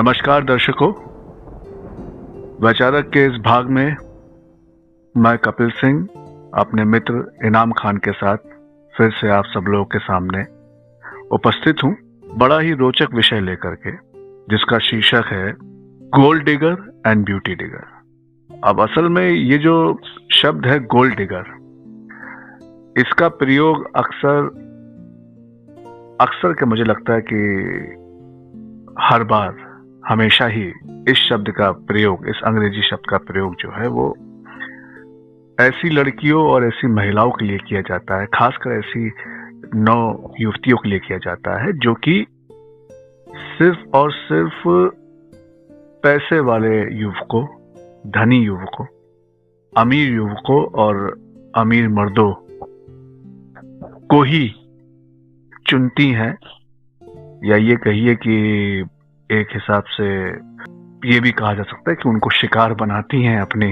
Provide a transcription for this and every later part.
नमस्कार दर्शकों, वैचारक के इस भाग में मैं कपिल सिंह अपने मित्र इनाम खान के साथ फिर से आप सब लोगों के सामने उपस्थित हूं, बड़ा ही रोचक विषय लेकर के, जिसका शीर्षक है gold digger and beauty digger. अब असल में ये जो शब्द है गोल्ड डिगर, इसका प्रयोग अक्सर के मुझे लगता है कि हर बार हमेशा ही इस शब्द का प्रयोग, इस अंग्रेजी शब्द का प्रयोग जो है वो ऐसी लड़कियों और ऐसी महिलाओं के लिए किया जाता है, खासकर ऐसी नौ युवतियों के लिए किया जाता है जो कि सिर्फ और सिर्फ पैसे वाले युवकों, धनी युवकों, अमीर युवकों और अमीर मर्दों को ही चुनती हैं, या ये कहिए कि एक हिसाब से ये भी कहा जा सकता है कि उनको शिकार बनाती हैं अपनी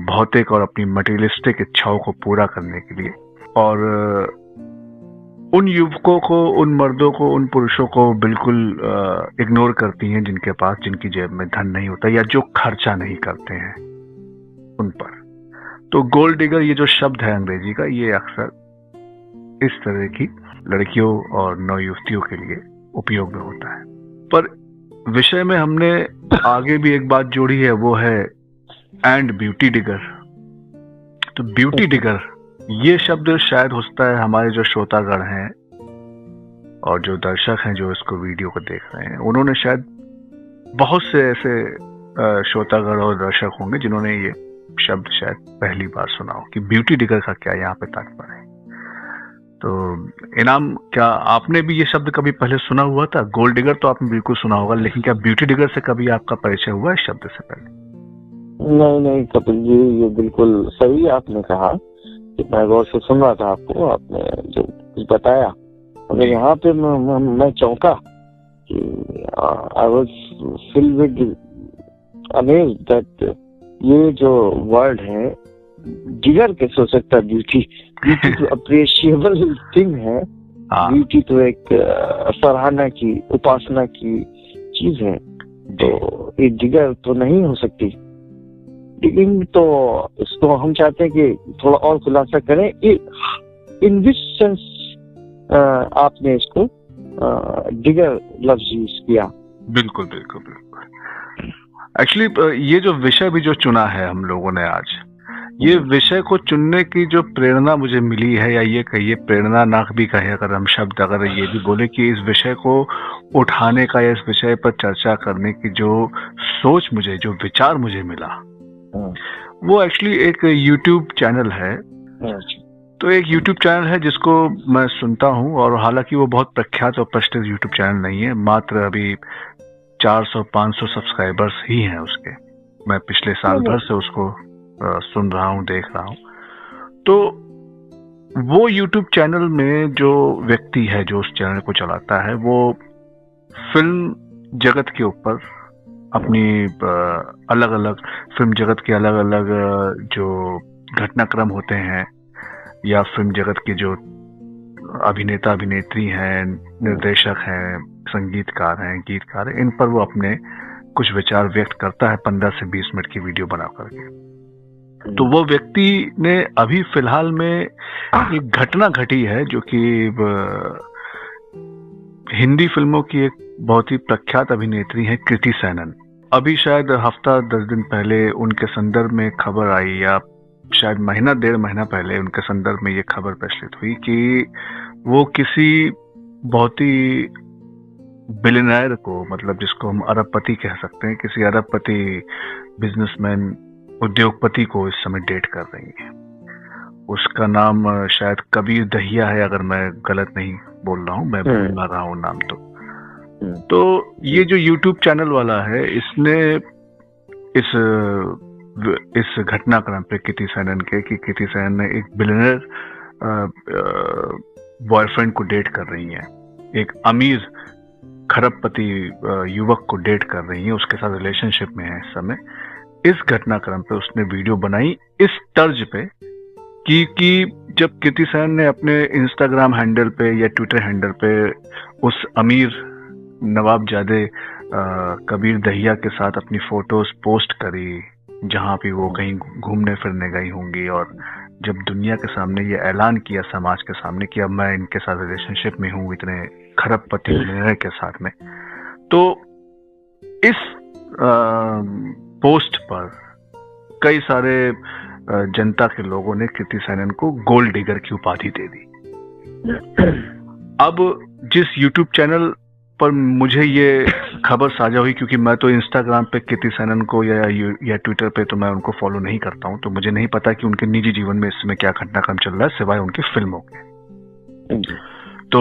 भौतिक और अपनी मटेरियलिस्टिक इच्छाओं को पूरा करने के लिए। और उन युवकों को, उन मर्दों को, उन पुरुषों को बिल्कुल इग्नोर करती हैं जिनके पास, जिनकी जेब में धन नहीं होता या जो खर्चा नहीं करते हैं उन पर। तो गोल्ड डिगर ये जो शब्द है अंग्रेजी का, ये अक्सर इस तरह की लड़कियों और नौयुवतियों के लिए उपयोग में होता है। पर विषय में हमने आगे भी एक बात जोड़ी है, वो है एंड ब्यूटी डिगर। तो ब्यूटी डिगर ये शब्द शायद होता है हमारे जो श्रोतागण हैं और जो दर्शक हैं जो इसको वीडियो को देख रहे हैं, उन्होंने शायद बहुत से ऐसे श्रोतागण और दर्शक होंगे जिन्होंने ये शब्द शायद पहली बार सुना हो कि ब्यूटी डिगर का क्या यहाँ पे तात्पर्य है। तो इनाम, क्या आपने भी ये शब्द कभी पहले सुना हुआ था? गोल्ड डिगर तो आपने बिल्कुल सुना होगा, लेकिन क्या ब्यूटी डिगर से कभी आपका परिचय हुआ इस शब्द से पहले? नहीं कपिल जी, ये बिल्कुल सही आपने कहा कि मैं गौर से सुन रहा था आपको, आपने जो कुछ बताया, मगर यहाँ पे मैं चौंका कि I was filled with amazed that ये जो वर्ड है डिगर कैसे हो सकता है। ब्यूटी तो अप्रिशिएबल थिंग है, ब्यूटी तो एक सराहना की, उपासना की चीज है, तो ये डिगर तो नहीं हो सकती। डिगिंग तो इसको हम चाहते हैं कि थोड़ा और खुलासा करें, इन विच सेंस आपने इसको डिगर लफ्ज यूज किया? बिल्कुल। एक्चुअली ये जो विषय भी जो चुना है हम लोगों ने आज, ये विषय को चुनने की जो प्रेरणा मुझे मिली है, या ये कहिए प्रेरणानाक भी कहे अगर हम शब्द, अगर ये भी बोले कि इस विषय को उठाने का या इस विषय पर चर्चा करने की जो सोच मुझे, जो विचार मुझे मिला, वो एक्चुअली एक YouTube चैनल है। तो एक YouTube चैनल है जिसको मैं सुनता हूँ, और हालांकि वो बहुत प्रख्यात और प्रसिद्ध YouTube चैनल नहीं है, मात्र अभी 400-500 सब्सक्राइबर्स ही हैं उसके। मैं पिछले साल भर से उसको सुन रहा हूँ, देख रहा हूँ। तो वो YouTube चैनल में जो व्यक्ति है जो उस चैनल को चलाता है, वो फिल्म जगत के ऊपर अपनी अलग अलग फिल्म जगत के अलग अलग जो घटनाक्रम होते हैं, या फिल्म जगत के जो अभिनेता अभिनेत्री हैं, निर्देशक हैं, संगीतकार हैं, गीतकार हैं, इन पर वो अपने कुछ विचार व्यक्त करता है 15 से 20 मिनट की वीडियो बना करके। तो वो व्यक्ति ने अभी फिलहाल में एक घटना घटी है जो कि हिंदी फिल्मों की एक बहुत ही प्रख्यात अभिनेत्री है कृति सैनन। अभी शायद हफ्ता 10 दिन पहले उनके संदर्भ में खबर आई, या शायद महीना 1.5 महीना पहले उनके संदर्भ में ये खबर प्रचलित हुई कि वो किसी बहुत ही बिलियनर को, मतलब जिसको हम अरबपति कह सकते हैं, किसी अरबपति बिजनेसमैन, उद्योगपति को इस समय डेट कर रही है। उसका नाम शायद कबीर दहिया है, अगर मैं गलत नहीं बोल रहा हूँ, मैं भूल ना रहा हूँ नाम। तो ये जो YouTube चैनल वाला है, इसने इस घटनाक्रम पे कृति सैनन के, कि कृति सैनन ने एक बिलियनर बॉयफ्रेंड को डेट कर रही है, एक अमीर खरबपति युवक को डेट कर रही है, उसके साथ रिलेशनशिप में है इस समय। इस घटनाक्रम पे उसने वीडियो बनाई इस तर्ज पे कि जब कृति सैनन ने अपने इंस्टाग्राम हैंडल पे या ट्विटर हैंडल पे उस अमीर नवाबजादे कबीर दहिया के साथ अपनी फोटोज पोस्ट करी जहाँ भी वो कहीं घूमने फिरने गई होंगी, और जब दुनिया के सामने ये ऐलान किया समाज के सामने कि अब मैं इनके साथ रिलेशनशिप में हूँ इतने खरबपति मिलियनेयर के साथ में, तो इस पोस्ट पर कई सारे जनता के लोगों ने कृति सैनन को गोल्ड डिगर की उपाधि दे दी। अब जिस YouTube चैनल पर मुझे ये खबर साझा हुई, क्योंकि मैं तो इंस्टाग्राम पे कृति सैनन को या ट्विटर पे तो मैं उनको फॉलो नहीं करता हूँ, तो मुझे नहीं पता कि उनके निजी जीवन में इस समय क्या घटनाक्रम चल रहा है सिवाय उनकी फिल्मों के। तो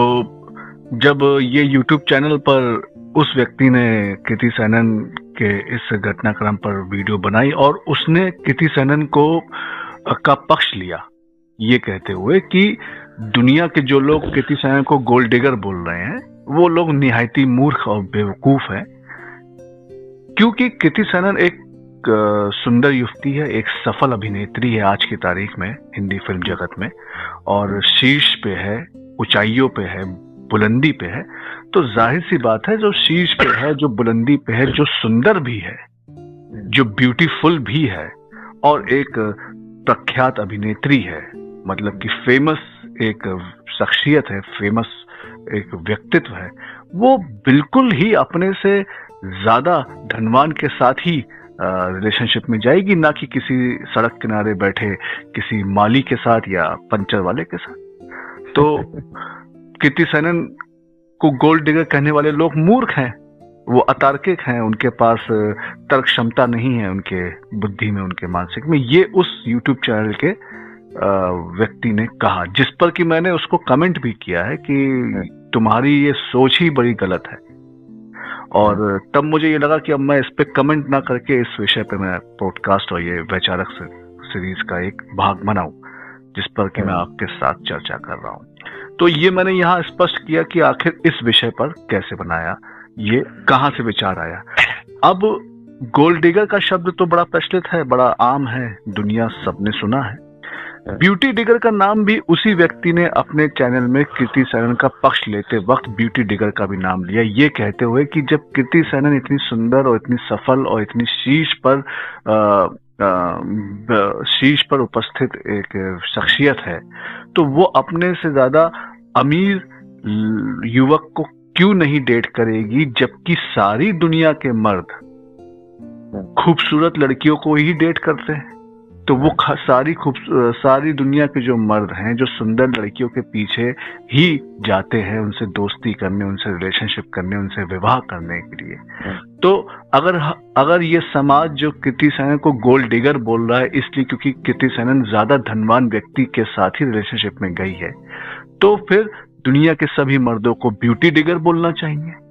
जब ये YouTube चैनल पर उस व्यक्ति ने कृति सैनन के इस घटनाक्रम पर वीडियो बनाई और उसने कृति सैनन को का पक्ष लिया, ये कहते हुए कि दुनिया के जो लोग कृति सैनन को गोल्ड डिगर बोल रहे हैं वो लोग निहायती मूर्ख और बेवकूफ हैं, क्योंकि कृति सैनन एक सुंदर युवती है, एक सफल अभिनेत्री है आज की तारीख में हिंदी फिल्म जगत में, और शीर्ष पे है, ऊंचाइयों पे है, बुलंदी पे है। तो जाहिर सी बात है, जो शीर्ष पे है, जो बुलंदी पे है, जो सुंदर भी है, जो ब्यूटीफुल भी है और एक प्रख्यात अभिनेत्री है, मतलब कि फेमस एक शख्सियत है, फेमस एक व्यक्तित्व है, वो बिल्कुल ही अपने से ज्यादा धनवान के साथ ही रिलेशनशिप में जाएगी, ना कि किसी सड़क किनारे बैठे किसी माली के साथ या पंचर वाले के साथ। तो कृति सैनन को गोल्ड डिगर कहने वाले लोग मूर्ख हैं, वो अतार्किक हैं, उनके पास तर्क क्षमता नहीं है उनके बुद्धि में, उनके मानसिक में। ये उस YouTube चैनल के व्यक्ति ने कहा, जिस पर कि मैंने उसको कमेंट भी किया है कि तुम्हारी ये सोच ही बड़ी गलत है। और तब मुझे ये लगा कि अब मैं इस पे कमेंट ना करके इस विषय पे मैं पॉडकास्ट और ये वैचारिक सीरीज का एक भाग बनाऊं, जिस पर कि मैं आपके साथ चर्चा कर रहा हूं। तो ये मैंने यहाँ स्पष्ट किया कि आखिर इस विषय पर कैसे बनाया, ये कहाँ से विचार आया। अब गोल्ड डिगर का शब्द तो बड़ा प्रचलित है, बड़ा आम है, दुनिया सबने सुना है। ब्यूटी डिगर का नाम भी उसी व्यक्ति ने अपने चैनल में कृति सैनन का पक्ष लेते वक्त ब्यूटी डिगर का भी नाम लिया, ये कहते हुए कि जब कृति सैनन इतनी सुंदर और इतनी सफल और इतनी शीर्ष पर उपस्थित एक शख्सियत है, तो वो अपने से ज्यादा अमीर युवक को क्यों नहीं डेट करेगी, जबकि सारी दुनिया के मर्द खूबसूरत लड़कियों को ही डेट करते हैं। तो वो सारी दुनिया के जो मर्द हैं, जो सुंदर लड़कियों के पीछे ही जाते हैं उनसे दोस्ती करने, उनसे रिलेशनशिप करने, उनसे विवाह करने के लिए। तो अगर ये समाज जो कृति सैनन को गोल्ड डिगर बोल रहा है इसलिए क्योंकि कृति सैनन ज्यादा धनवान व्यक्ति के साथ ही रिलेशनशिप में गई है, तो फिर दुनिया के सभी मर्दों को ब्यूटी डिगर बोलना चाहिए।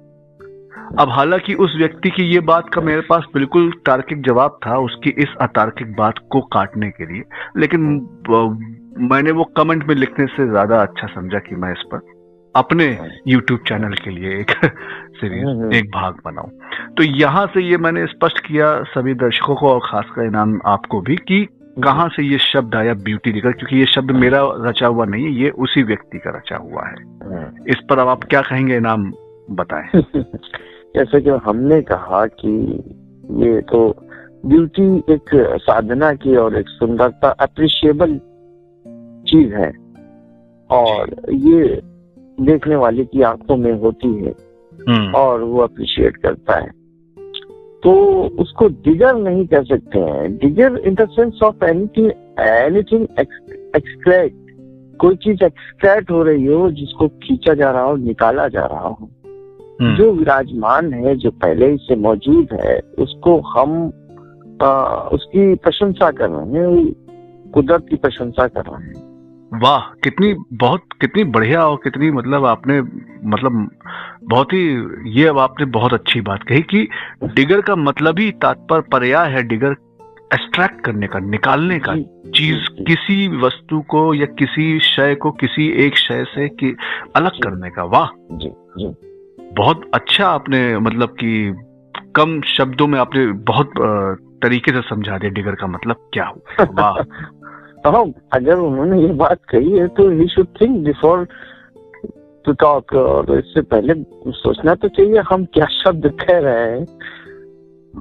अब हालांकि उस व्यक्ति की ये बात का मेरे पास बिल्कुल तार्किक जवाब था उसकी इस अतार्किक बात को काटने के लिए, लेकिन मैंने वो कमेंट में लिखने से ज्यादा अच्छा समझा कि मैं इस पर अपने YouTube चैनल के लिए एक सीरीज, एक भाग बनाऊं। तो यहाँ से ये मैंने स्पष्ट किया सभी दर्शकों को और खासकर इनाम आपको भी कि कहाँ से ये शब्द आया ब्यूटी डिगर, क्योंकि ये शब्द मेरा रचा हुआ नहीं है, ये उसी व्यक्ति का रचा हुआ है। इस पर अब आप क्या कहेंगे, इनाम बताएं। जैसे कि हमने कहा कि ये तो ब्यूटी एक साधना की और एक सुंदरता अप्रिशिएबल चीज है और ये देखने वाले की आंखों में होती है और वो अप्रिशिएट करता है, तो उसको डिगर नहीं कह सकते हैं। Digger in the sense of anything extract, कोई चीज एक्सट्रैक्ट हो रही हो, जिसको खींचा जा रहा हो, निकाला जा रहा हो, जो विराजमान है, जो पहले ही से मौजूद है, उसको हम उसकी प्रशंसा कर रहे हैं, कुदरत की प्रशंसा कर रहे हैं। वाह, कितनी बढ़िया और कितनी आपने बहुत ही ये अब आपने बहुत अच्छी बात कही कि डिगर का मतलब ही तात्पर्य पर्याय है डिगर, एक्सट्रैक्ट करने का, निकालने का, चीज किसी वस्तु को या किसी शय को किसी एक शय से अलग करने का। वाह जी, बहुत अच्छा आपने कि कम शब्दों में आपने बहुत तरीके से समझा दिया डिगर का मतलब क्या हो। वाह। अगर उन्होंने ये बात कही है तो he should think before to talk, और इससे पहले सोचना तो चाहिए हम क्या शब्द कह रहे हैं।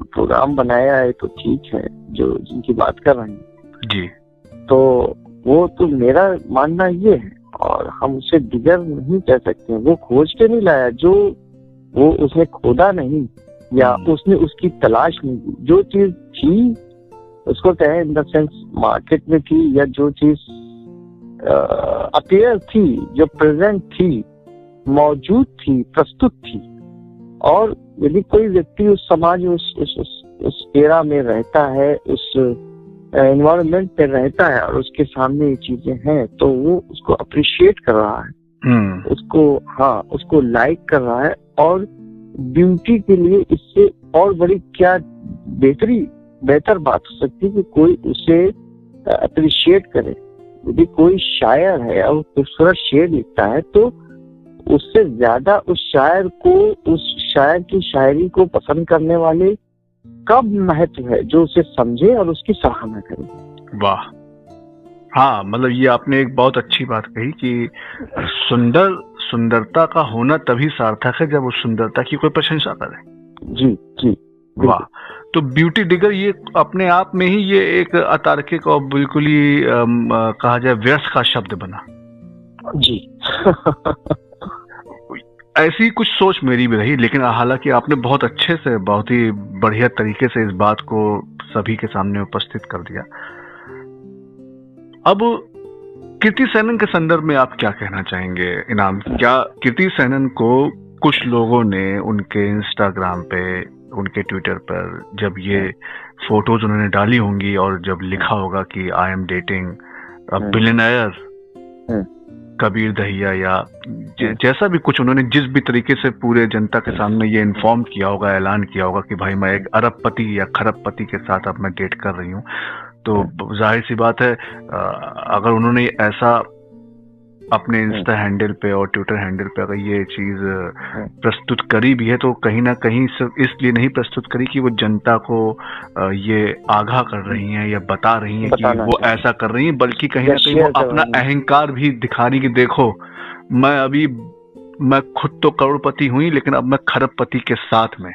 प्रोग्राम बनाया है तो ठीक है, जो जिनकी बात कर रहे हैं जी, तो वो तो मेरा मानना ये है, और हम उसे दिगर नहीं कह सकते। वो खोज के नहीं लाया, जो वो उसने खोदा नहीं या उसने उसकी तलाश नहीं की। जो चीज थी उसको कहें इन द सेंस मार्केट में थी, या जो चीज अपीयर थी, जो प्रेजेंट थी, मौजूद थी, प्रस्तुत थी, और यदि कोई व्यक्ति उस समाज उस एरा में रहता है, उस एनवायरनमेंट में रहता है और उसके सामने ये चीजें हैं, तो वो उसको अप्रिशिएट कर रहा है, उसको लाइक कर रहा है, और ब्यूटी के लिए इससे और बड़ी क्या बेहतर बात हो सकती है कि कोई उसे अप्रिशिएट करे। यदि कोई शायर है और खूबसूरत शेर लिखता है तो उससे ज्यादा उस शायर की शायरी को पसंद करने वाले कब महत्व है, जो उसे समझे और उसकी सराहना करे। वाह, हाँ, मतलब ये आपने एक बहुत अच्छी बात कही कि सुंदरता का होना तभी सार्थक है जब उस सुंदरता की कोई प्रशंसा करे। जी जी, वाह। तो ब्यूटी डिगर ये अपने आप में ही ये एक अतार्किक और बिल्कुल ही कहा जाए व्यर्थ का शब्द बना। जी ऐसी कुछ सोच मेरी भी रही, लेकिन हालांकि आपने बहुत अच्छे से, बहुत ही बढ़िया तरीके से इस बात को सभी के सामने उपस्थित कर दिया। अब कीर्ति सेनन के संदर्भ में आप क्या कहना चाहेंगे इनाम? क्या कीर्ति सेनन को कुछ लोगों ने उनके इंस्टाग्राम पे, उनके ट्विटर पर जब ये फोटोज उन्होंने डाली होंगी और जब लिखा होगा कि I am dating billionaire Kabir Dahiya, या जैसा भी कुछ उन्होंने जिस भी तरीके से पूरे जनता के सामने ये इन्फॉर्म किया होगा, ऐलान किया होगा कि भाई मैं एक अरबपति या खरबपति के साथ अब मैं डेट कर रही हूँ, तो जाहिर सी बात है अगर उन्होंने ऐसा अपने इंस्टा हैंडल पे और ट्विटर हैंडल पे अगर ये चीज प्रस्तुत करी भी है, तो कहीं ना कहीं सिर्फ इसलिए नहीं प्रस्तुत करी कि वो जनता को ये आगाह कर रही हैं या बता रही हैं कि वो ऐसा कर रही हैं, बल्कि कहीं ना कहीं वो अपना अहंकार भी दिखा रही कि देखो मैं खुद तो करोड़पति हुई, लेकिन अब मैं खरबपति के साथ में,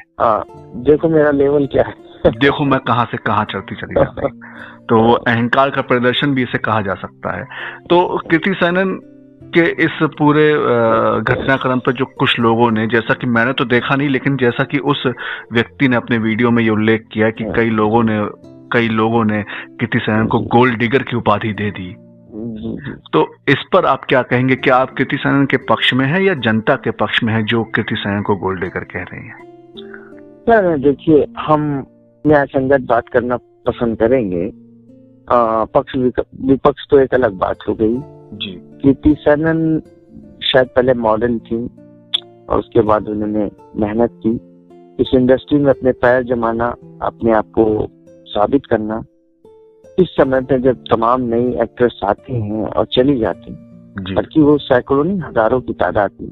देखो मेरा लेवल क्या है, देखो मैं कहां से कहां चलती चली जा रही। तो वो अहंकार का प्रदर्शन भी इसे कहा जा सकता है। तो कीर्ति सेनन के इस पूरे घटनाक्रम पर जो कुछ लोगों ने, जैसा कि मैंने तो देखा नहीं, लेकिन जैसा कि उस व्यक्ति ने अपने वीडियो में ये उल्लेख किया कि कई लोगों ने कीर्ति सेनन को गोल्ड डिगर की उपाधि दे दी। तो इस पर आप क्या कहेंगे? क्या आप कीर्ति सेनन के पक्ष में हैं या जनता के पक्ष में हैं जो कीर्ति सेनन को गोल्ड डिगर कह रही हैं? देखिए, हम न्यायसंगत बात करना पसंद करेंगे। पक्ष विपक्ष तो एक अलग बात हो गई जी। कीर्ति सेनन शायद पहले मॉडल थी और उसके बाद उन्होंने मेहनत की इस इंडस्ट्री में अपने पैर जमाना, अपने आप को साबित करना। इस समय पे जब तमाम नई एक्ट्रेस आती हैं और चली जाती हैं, बल्कि वो सैकड़ों नहीं हजारों की तादाद में,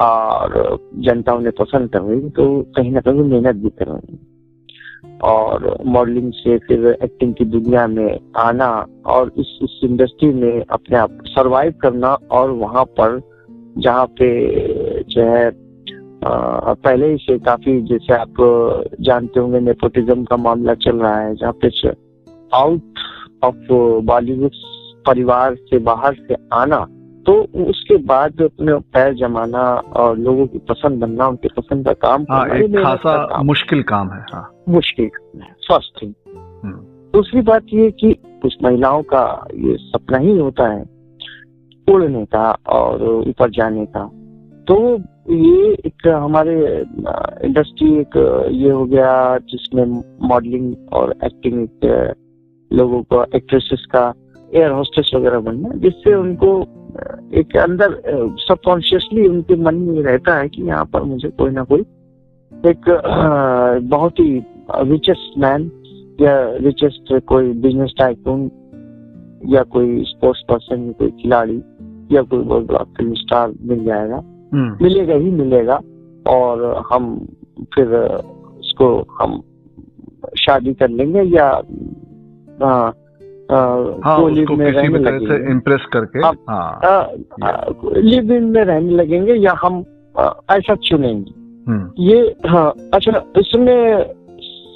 और जनता उन्हें पसंद कर रही, तो कहीं ना कहीं मेहनत भी कर रही, और मॉडलिंग से फिर एक्टिंग की दुनिया में आना और इस इंडस्ट्री में अपने आप सरवाइव करना, और वहां पर जहाँ पे जो है पहले ही से काफी, जैसे आप जानते होंगे, नेपोटिज्म का मामला चल रहा है, जहाँ पे आउट ऑफ बॉलीवुड परिवार से बाहर से आना, तो उसके बाद अपने पैर जमाना और लोगों की पसंद बनना, उनकी पसंद का काम एक खासा मुश्किल काम है। मुश्किल काम है, फर्स्ट थिंग। दूसरी बात ये कि कुछ महिलाओं का ये सपना ही होता है उड़ने का और ऊपर जाने का, तो ये एक हमारे इंडस्ट्री एक ये हो गया जिसमें मॉडलिंग और एक्टिंग लोगों को, एक्ट्रेसेस का एयर होस्टेस वगैरह बनना, जिससे उनको एक अंदर सबकॉन्शियसली उनके मन में रहता है कि यहाँ पर मुझे कोई ना कोई एक बहुत ही रिचेस्ट मैन या रिचेस्ट कोई बिजनेस टाइकून या कोई स्पोर्ट्स पर्सन, कोई खिलाड़ी या कोई बहुत बड़ा फिल्म स्टार मिल जाएगा, मिलेगा ही मिलेगा, और हम फिर उसको हम शादी कर लेंगे या हाँ, को लिव उसको में किसी रहने भी तरह से लगेंगे, इम्प्रेस करके, आप हाँ, लिव इन में रहने लगेंगे, या हम ऐसा चुनेंगे ये। हाँ, अच्छा, इसमें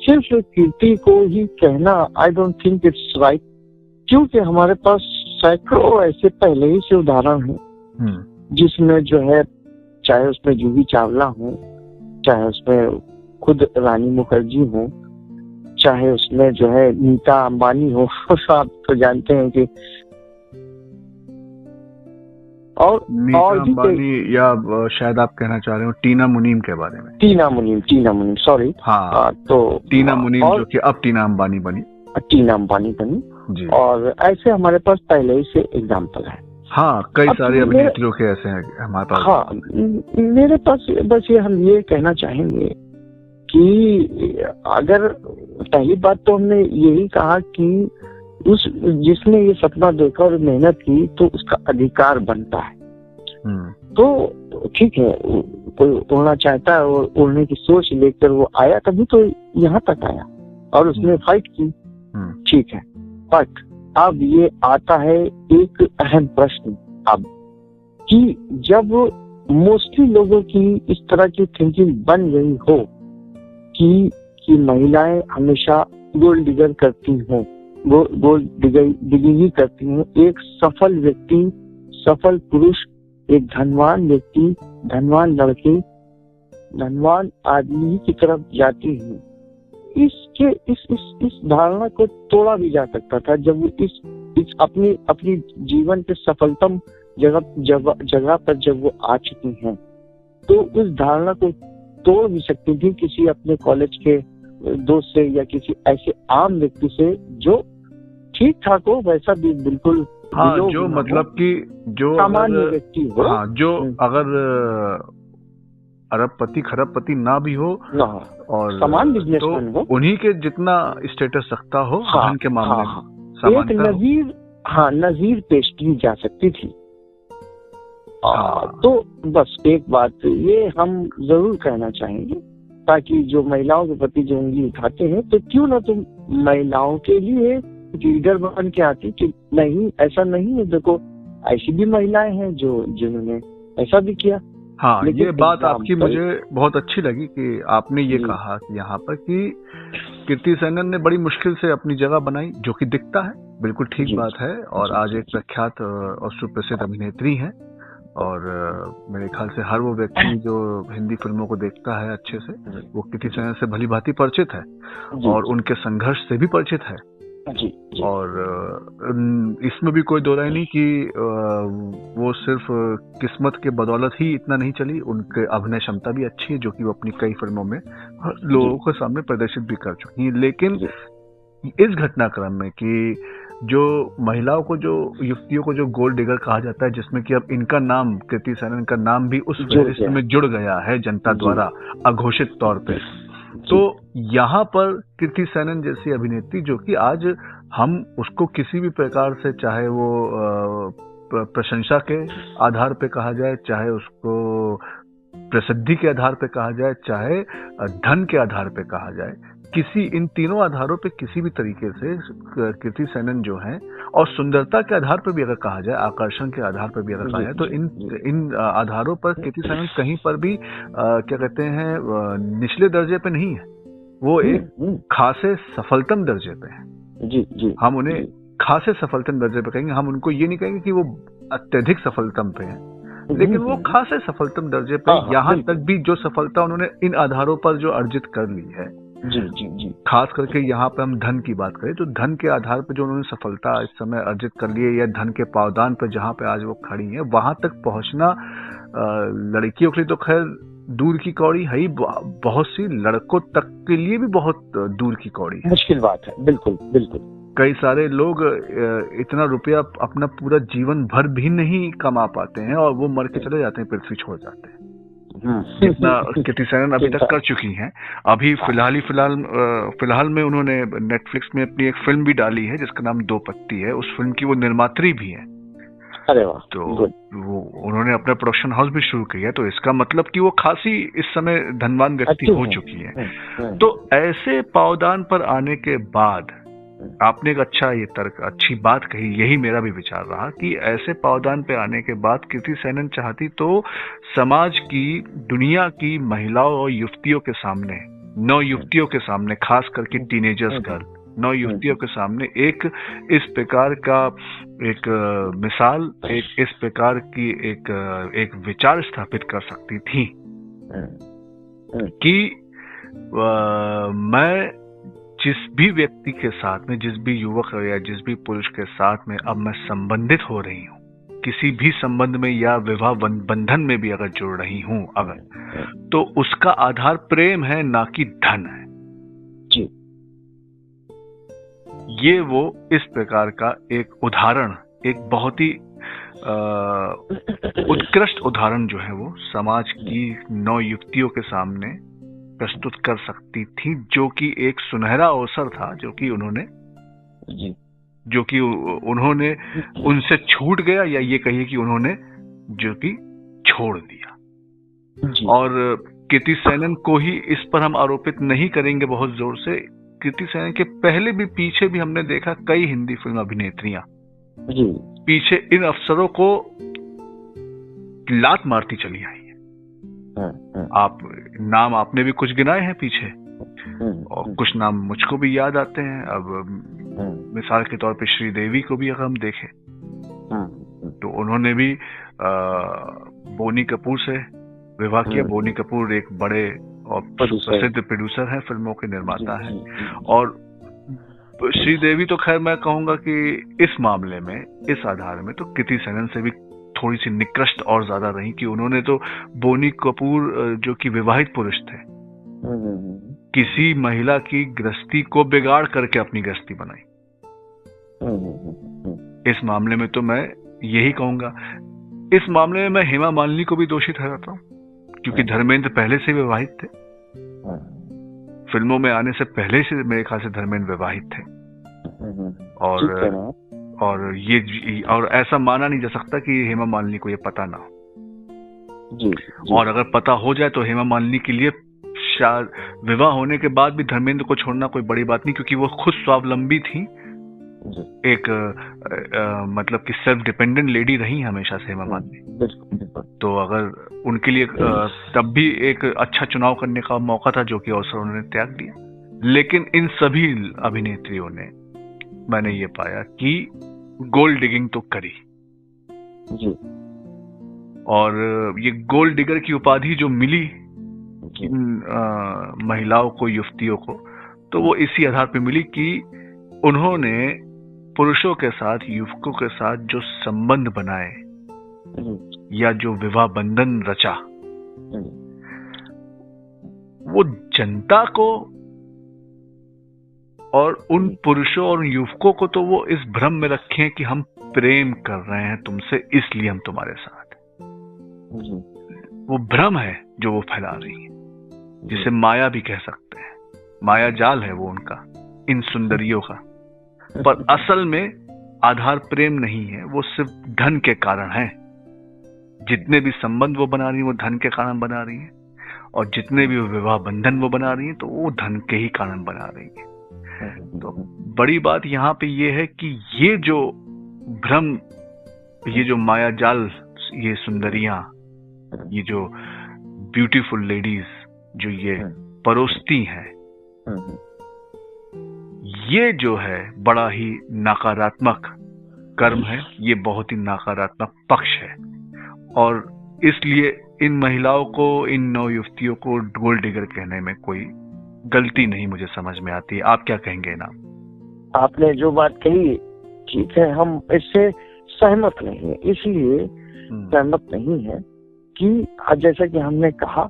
सिर्फ कीर्ति को ही कहना I don't think it's right, क्योंकि हमारे पास सैकड़ों ऐसे पहले ही से उदाहरण हैं जिसमें जो है, चाहे उसमें जूही चावला हो, चाहे उसमें खुद रानी मुखर्जी हो, चाहे उसमें जो है नीता अंबानी हो, आप तो जानते हैं कि और नीता और भी अंबानी, या शायद आप कहना चाह रहे हो टीना मुनीम के बारे में। टीना मुनीम सॉरी, हाँ, तो टीना मुनीम जो कि अब टीना अंबानी बनी जी। और ऐसे हमारे पास पहले ही से एग्जाम्पल है। हाँ, कई सारे अभिनेत्रियों के ऐसे हैं हमारे पास। हाँ, मेरे पास बस ये, हम ये कहना चाहेंगे कि अगर पहली बात तो हमने यही कहा कि उस जिसने ये सपना देखा और मेहनत की तो उसका अधिकार बनता है। तो ठीक है, कोई उड़ना चाहता है और उड़ने की सोच लेकर वो आया, तभी तो यहाँ तक आया और उसने फाइट की, ठीक है। बट अब ये आता है एक अहम प्रश्न अब, कि जब मोस्टली लोगों की इस तरह की थिंकिंग बन गई हो कि महिलाएं हमेशा गोल्ड डिगर करती हों, गोल्ड डिगिंग करती हैं, एक सफल व्यक्ति, सफल पुरुष, एक धनवान व्यक्ति, धनवान लड़के, धनवान आदमी की तरफ जाती है, इसके इस धारणा को तोड़ा भी जा सकता था जब वो इस अपनी जीवन के सफलतम जगह पर जब वो आ चुकी हैं, तो उस धारणा को तोड़ भी सकती थी किसी अपने कॉलेज के दोस्त से या किसी ऐसे आम व्यक्ति से जो ठीक ठाक हो, वैसा भी बिल्कुल, हाँ, जो मतलब कि जो सामान्य व्यक्ति हो, हाँ, जो अगर अरबपति खरबपति ना भी हो और समान बिजनेसमैन हो, उन्हीं के जितना स्टेटस रखता हो धन के मामले में, एक नजीर पेश की जा सकती थी। तो बस एक बात ये हम जरूर कहना चाहेंगे, ताकि जो महिलाओं के प्रति जो उंगली उठाते हैं, तो क्यों ना तुम महिलाओं के लिए लीडर बन के आती, कि नहीं ऐसा नहीं है, देखो ऐसी भी महिलाएं हैं जिन्होंने ऐसा भी किया। हाँ, ये बात आपकी मुझे बहुत अच्छी लगी कि आपने ये कहा यहाँ पर कि कीर्ति सेनन ने बड़ी मुश्किल से अपनी जगह बनाई, जो कि दिखता है, बिल्कुल ठीक बात है, और आज एक प्रख्यात और सुप्रसिद्ध अभिनेत्री हैं, और मेरे ख्याल से हर वो व्यक्ति जो हिंदी फिल्मों को देखता है अच्छे से, वो कीर्ति सेनन से भली भांति परिचित है और उनके संघर्ष से भी परिचित है। और इसमें भी कोई दो राय नहीं कि वो सिर्फ किस्मत के बदौलत ही इतना नहीं चली, उनके अभिनय क्षमता भी अच्छी है, जो कि वो अपनी कई फिल्मों में लोगों के सामने प्रदर्शित भी कर चुकी है। लेकिन इस घटनाक्रम में कि जो महिलाओं को, जो युवतियों को जो गोल्ड डिगर कहा जाता है, जिसमें कि अब इनका नाम, कीर्ति सेनन का नाम भी उस फहरिस्त में जुड़ गया है जनता द्वारा अघोषित तौर पे, तो यहाँ पर कीर्ति सेनन जैसी अभिनेत्री, जो कि आज हम उसको किसी भी प्रकार से, चाहे वो प्रशंसा के आधार पे कहा जाए, चाहे उसको प्रसिद्धि के आधार पे कहा जाए, चाहे धन के आधार पे कहा जाए, किसी इन तीनों आधारों पे किसी भी तरीके से कीर्ति सेनन जो है, और सुंदरता के आधार पर भी अगर कहा जाए, आकर्षण के आधार पर भी अगर कहा जाए, तो इन आधारों पर कीर्ति सेनन कहीं पर भी क्या कहते हैं, निचले दर्जे पे नहीं है, वो एक खासे सफलतम दर्जे पे है। हम उन्हें खासे सफलतम दर्जे पे कहेंगे, हम उनको ये नहीं कहेंगे कि वो अत्यधिक सफलतम पे है, लेकिन वो खासे सफलतम दर्जे पे, यहाँ तक भी जो सफलता उन्होंने इन आधारों पर जो अर्जित कर ली है, खास करके यहाँ पे हम धन की बात करें, तो धन के आधार पे जो उन्होंने सफलता इस समय अर्जित कर ली है, या धन के पावदान पे जहाँ पे आज वो खड़ी है, वहां तक पहुंचना लड़कियों के लिए तो खैर दूर की कौड़ी है ही, बहुत सी लड़कों तक के लिए भी बहुत दूर की कौड़ी है, मुश्किल बात है। बिल्कुल बिल्कुल, कई सारे लोग इतना रुपया अपना पूरा जीवन भर भी नहीं कमा पाते हैं, और वो मर के चले जाते हैं, पृथ्वी छोड़ जाते हैं, जितना कीर्ति सेनन अभी तक कर चुकी हैं। अभी फिलहाल में उन्होंने नेटफ्लिक्स में अपनी एक फिल्म भी डाली है जिसका नाम दो पत्ती है, उस फिल्म की वो निर्मात्री भी है। अरे वाह, तो वो उन्होंने अपना प्रोडक्शन हाउस भी शुरू किया, तो इसका मतलब कि वो खासी इस समय धनवान व्यक्ति हो चुकी है। तो ऐसे पावदान पर आने के बाद आपने एक अच्छा ये तर्क, अच्छी बात कही, यही मेरा भी विचार रहा कि ऐसे पावदान पे आने के बाद कृति सेनन चाहती तो समाज की, दुनिया की महिलाओं और युवतियों के सामने, नौ युवतियों के सामने, खास करके टीनेजर्स गर्ल, नौ युवतियों के सामने एक इस प्रकार का एक मिसाल, एक इस प्रकार की एक विचार स्थापित कर सकती थी कि मैं जिस भी व्यक्ति के साथ में, जिस भी युवक या जिस भी पुरुष के साथ में अब मैं संबंधित हो रही हूँ, किसी भी संबंध में या विवाह बंधन में भी अगर जुड़ रही हूँ अगर, तो उसका आधार प्रेम है, ना कि धन है जी। ये वो इस प्रकार का एक उदाहरण, एक बहुत ही उत्कृष्ट उदाहरण जो है वो समाज की नौ युवतियों के सामने प्रस्तुत कर सकती थी, जो कि एक सुनहरा अवसर था, जो कि उन्होंने उनसे छूट गया, या ये कहिए कि उन्होंने जो कि छोड़ दिया। और कृति सेनन को ही इस पर हम आरोपित नहीं करेंगे बहुत जोर से। कृति सेनन के पहले भी, पीछे भी हमने देखा कई हिंदी फिल्म अभिनेत्रियां पीछे इन अफसरों को लात मारती चली आई है। आप नाम आपने भी कुछ गिनाए हैं पीछे, और कुछ नाम मुझको भी याद आते हैं। अब मिसाल के तौर पे श्रीदेवी को भी अगर हम देखें तो उन्होंने भी बोनी कपूर से विवाह किया। बोनी कपूर एक बड़े और प्रसिद्ध प्रोड्यूसर हैं, फिल्मों के निर्माता हैं। और श्रीदेवी तो खैर मैं कहूंगा कि इस मामले में, इस आधार में तो कृति सेनन से भी थोड़ी सी निकृष्ट और ज्यादा रही, कि उन्होंने तो बोनी कपूर जो कि विवाहित पुरुष थे, किसी महिला की गृहस्थी को बिगाड़ करके अपनी गृहस्थी बनाई। इस मामले में तो मैं यही कहूंगा। इस मामले में मैं हेमा मालिनी को भी दोषी ठहराता हूँ, क्योंकि धर्मेंद्र पहले से विवाहित थे, फिल्मों में आने से पहले से मेरे ख्याल से धर्मेंद्र विवाहित थे। और ऐसा माना नहीं जा सकता कि हेमा मालिनी को ये पता ना हो। और अगर पता हो जाए तो हेमा मालिनी के लिए शायद विवाह होने के बाद भी धर्मेंद्र को छोड़ना कोई बड़ी बात नहीं, क्योंकि वो खुद स्वावलंबी थी, एक मतलब कि सेल्फ डिपेंडेंट लेडी रही हमेशा से हेमा मालिनी। तो अगर उनके लिए तब भी एक अच्छा चुनाव करने का मौका था, जो कि अवसर उन्होंने त्याग दिया। लेकिन इन सभी अभिनेत्रियों ने, मैंने ये पाया कि गोल्ड डिगिंग तो करी जी। और ये गोल्ड डिगर की उपाधि जो मिली इन महिलाओं को, युवतियों को, तो वो इसी आधार पे मिली कि उन्होंने पुरुषों के साथ, युवकों के साथ जो संबंध बनाए या जो विवाह बंधन रचा, वो जनता को और उन पुरुषों और युवकों को तो वो इस भ्रम में रखे कि हम प्रेम कर रहे हैं तुमसे, इसलिए हम तुम्हारे साथ। वो भ्रम है जो वो फैला रही है, जिसे माया भी कह सकते हैं। माया जाल है वो उनका, इन सुंदरियों का। पर असल में आधार प्रेम नहीं है, वो सिर्फ धन के कारण है। जितने भी संबंध वो बना रही है वो धन के कारण बना रही है, और जितने भी विवाह बंधन वो बना रही है तो वो धन के ही कारण बना रही है। तो बड़ी बात यहाँ पे ये है कि ये जो भ्रम, ये जो माया जाल, ये सुंदरियां, ये जो ब्यूटीफुल लेडीज जो ये परोसती हैं, ये जो है बड़ा ही नकारात्मक कर्म है, ये बहुत ही नकारात्मक पक्ष है। और इसलिए इन महिलाओं को, इन नौ युवतियों को गोल्ड डिगर कहने में कोई गलती नहीं मुझे समझ में आती है। आप क्या कहेंगे ना? आपने जो बात कही ठीक है, हम इससे सहमत नहीं है। इसलिए सहमत नहीं है कि आज जैसा कि हमने कहा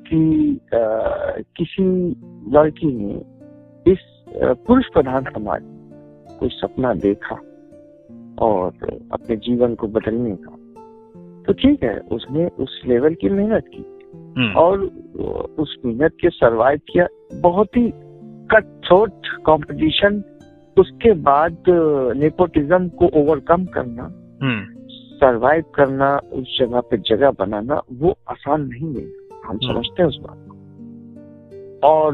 कि किसी लड़की ने इस पुरुष प्रधान समाज कोई सपना देखा और अपने जीवन को बदलने का, तो ठीक है, उसने उस लेवल की मेहनत की और उस मेहनत के सरवाइव किया। बहुत ही कट थ्रोट कंपटीशन, उसके बाद नेपोटिज्म को ओवरकम करना, सरवाइव करना, उस जगह पे जगह बनाना, वो आसान नहीं है, हम समझते हैं उस बात को। और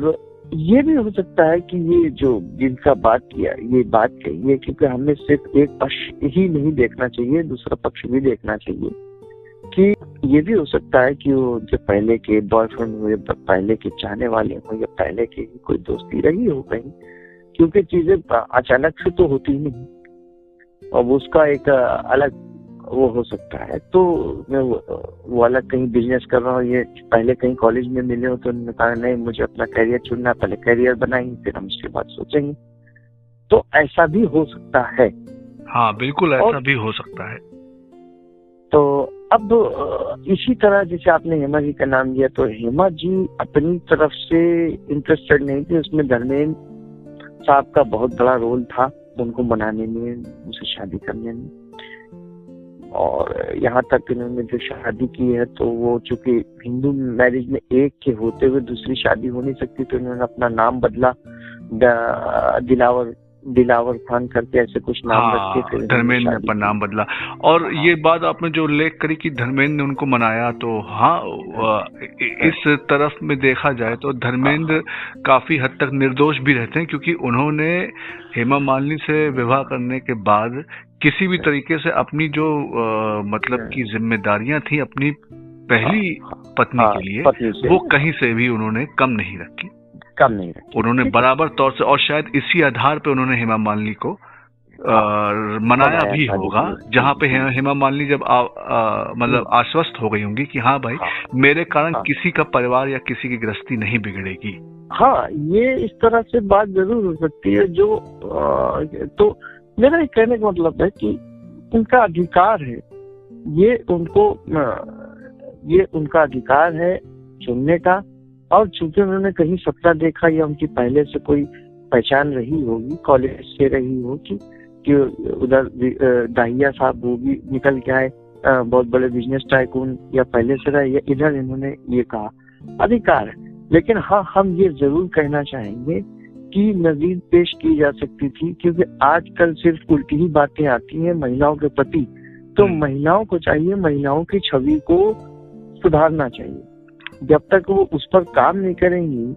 ये भी हो सकता है कि ये जो जिनका बात किया, ये बात कही है, क्योंकि हमें सिर्फ एक पक्ष ही नहीं देखना चाहिए, दूसरा पक्ष भी देखना चाहिए। कि ये भी हो सकता है कि वो जो पहले के बॉयफ्रेंड हो या पहले के चाहने वाले हो या पहले की कोई दोस्ती रही हो कहीं, क्योंकि चीजें अचानक से तो होती नहीं, और उसका एक अलग वो हो सकता है। तो मैं वो अलग कहीं बिजनेस कर रहा हूँ, ये पहले कहीं कॉलेज में मिले हो तो उन्होंने कहा नहीं मुझे अपना कैरियर चुनना, पहले कैरियर बनाएंगे फिर हम इसके बाद सोचेंगे। तो ऐसा भी हो सकता है। हाँ बिल्कुल, ऐसा भी हो सकता है। तो अब इसी तरह जैसे आपने हेमा जी का नाम लिया, तो हेमा जी अपनी तरफ से इंटरेस्टेड नहीं थी, उसमें धर्मेंद्र साहब का बहुत बड़ा रोल था उनको मनाने में, उनसे शादी करने में। और यहाँ तक इन्होंने जो शादी की है तो वो चूंकि हिंदू मैरिज में एक के होते हुए दूसरी शादी हो नहीं सकती, तो इन्होंने अपना नाम बदला, दिलावर खान करके ऐसे कुछ नाम रखे, फिर धर्मेंद्र ने अपना नाम बदला। और ये बात आपने जो उल्लेख करी कि धर्मेंद्र ने उनको मनाया, तो हाँ इस तरफ में देखा जाए तो धर्मेंद्र काफी हद तक निर्दोष भी रहते हैं, क्योंकि उन्होंने हेमा मालिनी से विवाह करने के बाद किसी भी तरीके से अपनी जो मतलब की जिम्मेदारियां थी अपनी पहली पत्नी के लिए, वो कहीं से भी उन्होंने कम नहीं रखी। उन्होंने बराबर तौर से, और शायद इसी आधार पे उन्होंने हेमा मालिनी को मनाया भी होगा, जहाँ पे हेमा मालिनी जब मतलब आश्वस्त हो गई होंगी कि हाँ भाई मेरे कारण किसी का परिवार या किसी की गृहस्थी नहीं बिगड़ेगी। हाँ, ये इस तरह से बात जरूर हो सकती है। जो तो मेरा कहने का मतलब है कि उनका अधिकार है, ये उनका अधिकार है चुनने का। और चूंकि उन्होंने कहीं सपना देखा या उनकी पहले से कोई पहचान रही होगी, कॉलेज से रही होगी कि उधर दाहिया साहब वो भी निकल के आए बहुत बड़े बिजनेस टाइकून, या पहले से रहे, या इधर इन्होंने ये कहा, अधिकार है। लेकिन हाँ, हम ये जरूर कहना चाहेंगे कि नजीर पेश की जा सकती थी, क्योंकि आजकल सिर्फ उल्टी ही बातें आती हैं महिलाओं के प्रति। तो महिलाओं को चाहिए, महिलाओं की छवि को सुधारना चाहिए। जब तक वो उस पर काम नहीं करेंगी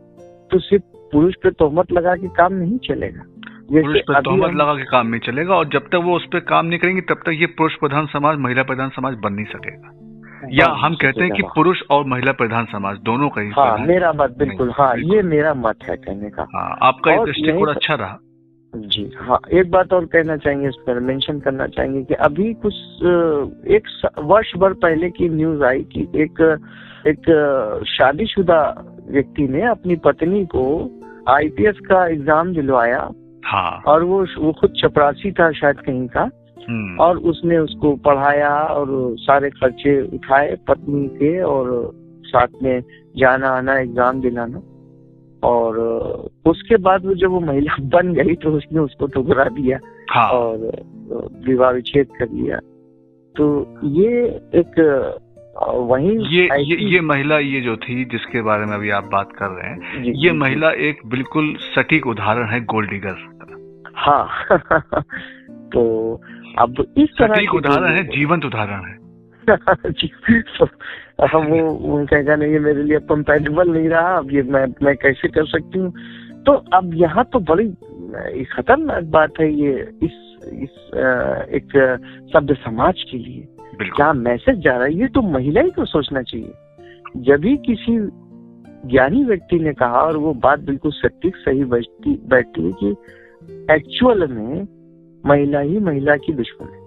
तो सिर्फ पुरुष पे तोहमत लगा के काम नहीं चलेगा। पुरुष पे तोहमत लगा के काम नहीं चलेगा, और जब तक वो उस पे काम नहीं करेंगे तब तक ये पुरुष प्रधान समाज महिला प्रधान समाज बन नहीं सकेगा। या हम कहते हैं कि पुरुष और महिला प्रधान समाज दोनों का ही। हाँ, मेरा मत बिल्कुल, हाँ ये मेरा मत है कहने का। हाँ, आपका ये दृष्टिकोण अच्छा रहा जी। हाँ, एक बात और कहना चाहेंगे, इस पर मेंशन करना चाहेंगे कि अभी कुछ एक वर्ष भर पहले की न्यूज आई कि एक शादीशुदा व्यक्ति ने अपनी पत्नी को आईपीएस का एग्जाम दिलवाया। हाँ। और वो खुद चपरासी था शायद कहीं का, और उसने उसको पढ़ाया और सारे खर्चे उठाए पत्नी के, और साथ में जाना आना, एग्जाम दिलाना। और उसके बाद वो जब वो महिला बन गई तो उसने उसको ठुकरा दिया। हाँ। और विवाह विच्छेद कर लिया। तो ये एक वही ये महिला, ये जो थी जिसके बारे में अभी आप बात कर रहे हैं, ये महिला एक बिल्कुल सटीक उदाहरण है गोल्ड डिगर। हाँ। तो अब इस तरह सटीक उदाहरण है, जीवंत उदाहरण है। हम वो कहेगा नहीं, ये मेरे लिए कंपैटिबल नहीं रहा, अब ये मैं कैसे कर सकती हूँ। तो अब यहाँ तो बड़ी खतरनाक बात है ये इस एक शब्द समाज के लिए क्या मैसेज जा रहा है, ये तो महिला ही को सोचना चाहिए। जब भी किसी ज्ञानी व्यक्ति ने कहा, और वो बात बिल्कुल सटीक सही बैठती है कि एक्चुअल में महिला ही महिला की दुश्मन है।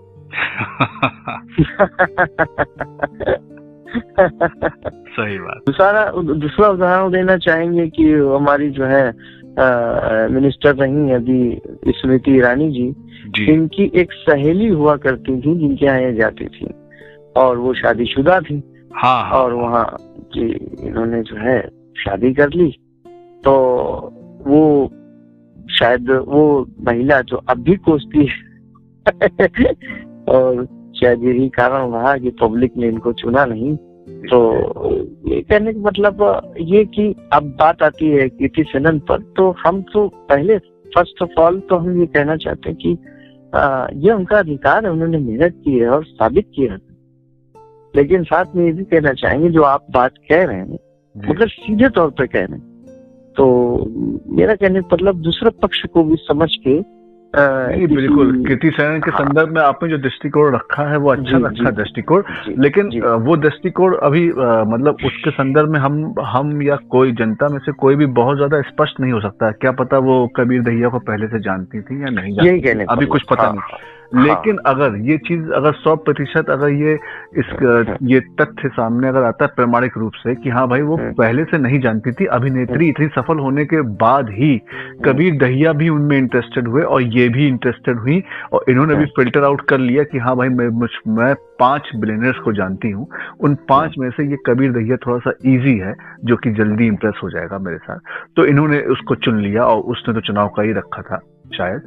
सही बात। दूसरा उदाहरण देना चाहेंगे कि हमारी जो है मिनिस्टर रही अभी स्मृति ईरानी जी, इनकी एक सहेली हुआ करती थी जिनके यहाँ जाती थी, और वो शादीशुदा थी। हाँ। और वहाँ इन्होंने जो है शादी कर ली। तो वो शायद वो महिला जो अब भी कोसती है और शायद यही कारण रहा कि पब्लिक ने इनको चुना नहीं। तो ये कहने का मतलब ये कि अब बात आती है कीर्ति सेनन पर, तो हम तो पहले फर्स्ट ऑफ ऑल तो हम ये कहना चाहते हैं कि ये उनका अधिकार है, उन्होंने मेहनत की है और साबित किया है। लेकिन साथ में ये भी कहना चाहेंगे जो आप बात कह रहे हैं, मतलब सीधे तौर पे कह रहे हैं तो मेरा कहने का मतलब दूसरा पक्ष को भी समझ के नहीं, बिल्कुल कृति सेनन के संदर्भ में आपने जो दृष्टिकोण रखा है वो अच्छा रखा दृष्टिकोण, लेकिन वो दृष्टिकोण अभी मतलब उसके संदर्भ में हम या कोई जनता में से कोई भी बहुत ज्यादा स्पष्ट नहीं हो सकता। क्या पता वो कबीर दहिया को पहले से जानती थी या नहीं जानती, अभी कुछ पता नहीं। लेकिन अगर ये चीज अगर 100% अगर ये तथ्य सामने अगर आता है प्रामाणिक रूप से कि हाँ भाई वो पहले से नहीं जानती थी, अभिनेत्री इतनी सफल होने के बाद ही कबीर दहिया भी उनमें इंटरेस्टेड हुए और ये भी इंटरेस्टेड हुई और इन्होंने भी फिल्टर आउट कर लिया कि हाँ भाई मैं 5 बिलियनर्स को जानती हूँ, उन 5 में से ये कबीर दहिया थोड़ा सा इजी है जो कि जल्दी इंप्रेस हो जाएगा मेरे साथ, तो इन्होंने उसको चुन लिया और उसने तो चुनाव का ही रखा था शायद।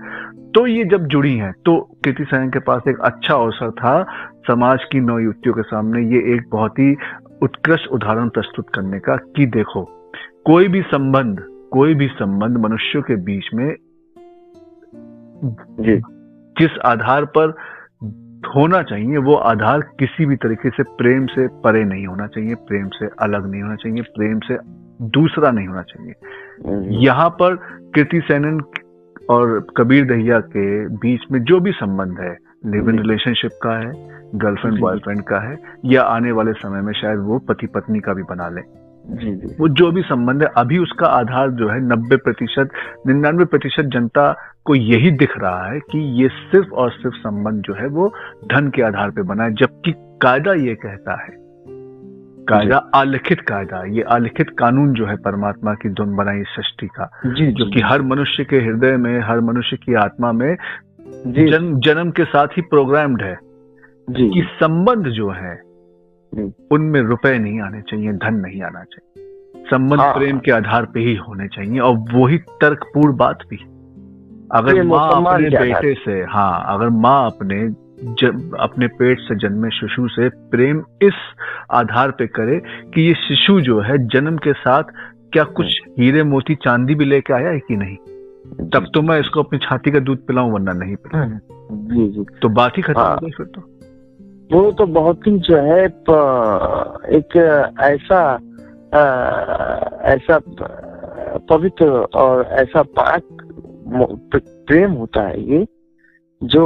तो ये जब जुड़ी हैं तो कृति सेनन के पास एक अच्छा अवसर था समाज की नवयुवतियों के सामने ये एक बहुत ही उत्कृष्ट उदाहरण प्रस्तुत करने का कि देखो कोई भी संबंध मनुष्यों के बीच में जिस आधार पर होना चाहिए वो आधार किसी भी तरीके से प्रेम से परे नहीं होना चाहिए, प्रेम से अलग नहीं होना चाहिए, प्रेम से दूसरा नहीं होना चाहिए। यहाँ पर कृति सेनन और कबीर दहिया के बीच में जो भी संबंध है, लिव इन रिलेशनशिप का है, गर्लफ्रेंड बॉयफ्रेंड का है, या आने वाले समय में शायद वो पति पत्नी का भी बना ले, वो जो भी संबंध है अभी उसका आधार जो है 99% जनता को यही दिख रहा है कि ये सिर्फ और सिर्फ संबंध जो है वो धन के आधार पे बना है, जबकि कायदा ये कहता है, कायदा अलिखित कायदा, ये अलिखित कानून जो है परमात्मा की धुन बनाई सृष्टि का, जो कि हर मनुष्य के हृदय में, हर मनुष्य की आत्मा में जन्म के साथ ही प्रोग्राम्ड है कि संबंध जो है उनमें रुपए नहीं आने चाहिए, धन नहीं आना चाहिए, संबंध प्रेम के आधार पे ही होने चाहिए। और वही तर्कपूर्ण बात भी, अगर माँ अपने बेटे से, अगर माँ अपने पेट से जन्मे शिशु से प्रेम इस आधार पे करे कि ये शिशु जो है जन्म के साथ क्या कुछ हीरे मोती चांदी भी लेके आया है कि नहीं, तब तो मैं इसको अपनी छाती का दूध पिलाऊं वरना नहीं पिलाऊं, तो बात ही खत्म हो गई फिर तो। वो तो बहुत ही जो है एक ऐसा पवित्र और ऐसा पाक प्रेम होता है ये, जो